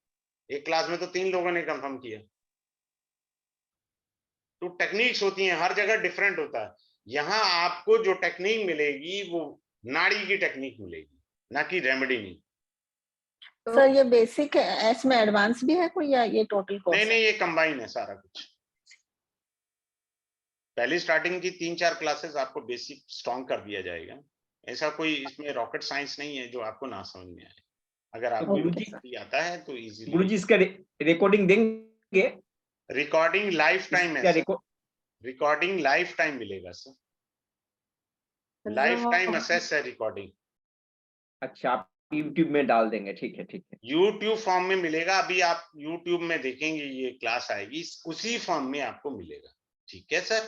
एक क्लास में तो 3 लोगों ने कंफर्म किया। तो टेक्निक्स होती हैं, हर जगह डिफरेंट होता है। यहाँ आपको जो टेक्निक मिलेगी वो नाड़ी की टेक्निक मिलेगी, ना कि रेमेडी नहीं। सर ये बेसिक है, इसमें एडवांस भी है कोई या ये टोटल कोर्स नहीं नहीं, ये कंबाइन है सारा कुछ। पहली स्टार्टिंग की 3-4 क्लासेस आपको बेसिक स्ट्रॉन्ग कर दिया जाएगा। ऐसा कोई इसमें रॉकेट साइंस नहीं है जो आपको ना समझ में आए। अगर आपको गुरुजी आता है तो इजीली। गुरुजी इसका रिकॉर्डिंग देंगे? रिकॉर्डिंग लाइफ टाइम है इसका सर। रिकॉर्डिंग लाइफ टाइम मिलेगा सर, सर, लाइफ जो टाइम हम- असेस है रिकॉर्डिंग, अच्छा आप यूट्यूब में डाल देंगे, ठीक है ठीक है। यूट्यूब फॉर्म में मिलेगा। अभी आप यूट्यूब में देखेंगे ये क्लास आएगी, उसी फॉर्म में आपको मिलेगा। ठीक है सर।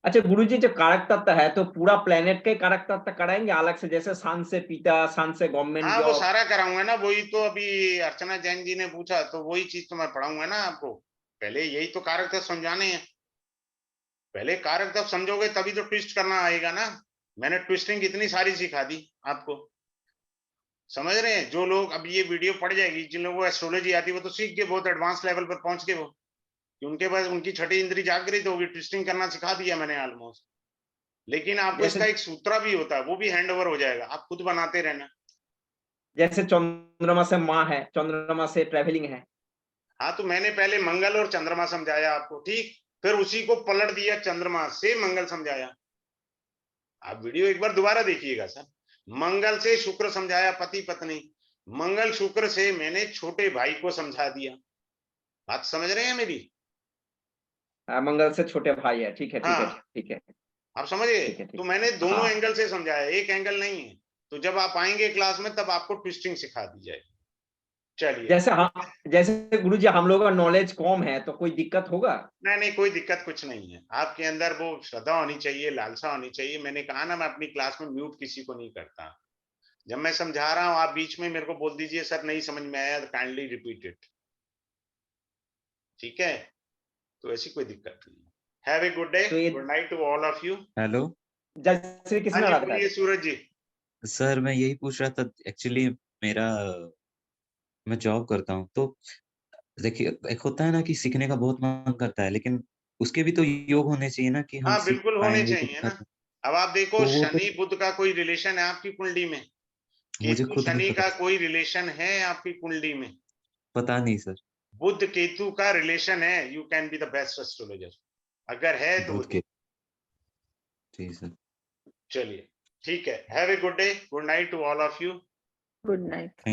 अच्छा गुरुजी, जो कारक तत्व है तो पूरा प्लेनेट के कारक तत्व कराएंगे अलग से, जैसे सन से पिता, सन से गवर्नमेंट हाँ वो जॉब? सारा कराऊंगा ना, वही तो अभी अर्चना जैन जी ने पूछा तो वही चीज तो मैं पढ़ाऊंगा ना आपको। पहले यही तो कारक तत्व समझाने हैं, पहले कारक तत्व समझोगे तभी तो ट्विस्ट करना आएगा ना। मैंने ट्विस्टिंग इतनी सारी सिखा दी आपको, समझ रहे हैं। जो लोग अब ये वीडियो पढ़ जाएगी, जिन लोगों को एस्ट्रोलॉजी आती है वो तो सीख के बहुत एडवांस लेवल पर पहुंच गए, वो कि उनके पास उनकी छठी इंद्री जागृत होगी, ट्विस्टिंग करना सिखा दिया मैंने ऑलमोस्ट। लेकिन आपको जैसे इसका एक सूत्र भी होता है, वो भी हैंड ओवर हो जाएगा, आप खुद बनाते रहना। जैसे चंद्रमा से माँ है, चंद्रमा से ट्रेवलिंग है। हाँ तो मैंने पहले मंगल और चंद्रमा समझाया आपको, ठीक, फिर उसी को पलट दिया, चंद्रमा से मंगल समझाया। आप वीडियो एक बार दोबारा देखिएगा सर। मंगल से शुक्र समझाया, पति पत्नी। मंगल शुक्र से मैंने छोटे भाई को समझा दिया। बात समझ रहे हैं मेरी? मंगल से छोटे भाई है, ठीक है ठीक है हाँ। ठीक है। आप समझिए, ठीक है, ठीक तो मैंने दोनों हाँ। एंगल से समझाया, एक एंगल नहीं है। तो जब आप आएंगे क्लास में तब आपको ट्विस्टिंग सिखा दी जाएगी। चलिए। जैसे गुरुजी हम लोगों का नॉलेज कम है तो कोई दिक्कत होगा? नहीं नहीं, कोई दिक्कत कुछ नहीं है। आपके अंदर वो श्रद्धा होनी चाहिए, लालसा होनी चाहिए। मैंने कहा ना, मैं अपनी क्लास में म्यूट किसी को नहीं करता। जब मैं समझा रहा हूं आप बीच में मेरे को बोल दीजिए सर नहीं समझ में आया, काइंडली रिपीट इट। ठीक है, तो ऐसी कोई दिक्कत नहीं है। हैव ए गुड डे, तो ये good night to all of you. Hello जय श्री हाँ कृष्ण जी राधे बोलिए राधे। सूरज जी। सर, मैं यही पूछ रहा था एक्चुअली मेरा मैं जॉब करता हूँ तो देखिए एक होता है ना कि सीखने का बहुत मन करता है, लेकिन उसके भी तो योग होने चाहिए ना कि हम हाँ सीख बिल्कुल होने पाएंगे कि चाहिए ना। नहीं। अब आप देखो, तो वो तो शनि बुध का कोई रिलेशन है आपकी कुंडली में? मुझे केतु खुद नहीं शनि पता, का कोई रिलेशन है आपकी कुंडली में? पता नहीं सर। बुध केतु का रिलेशन है, you can be the best astrologer. अगर है तो बुध के जी सर। चलिए ठीक है। Have a good day, good night to all of you. Good night.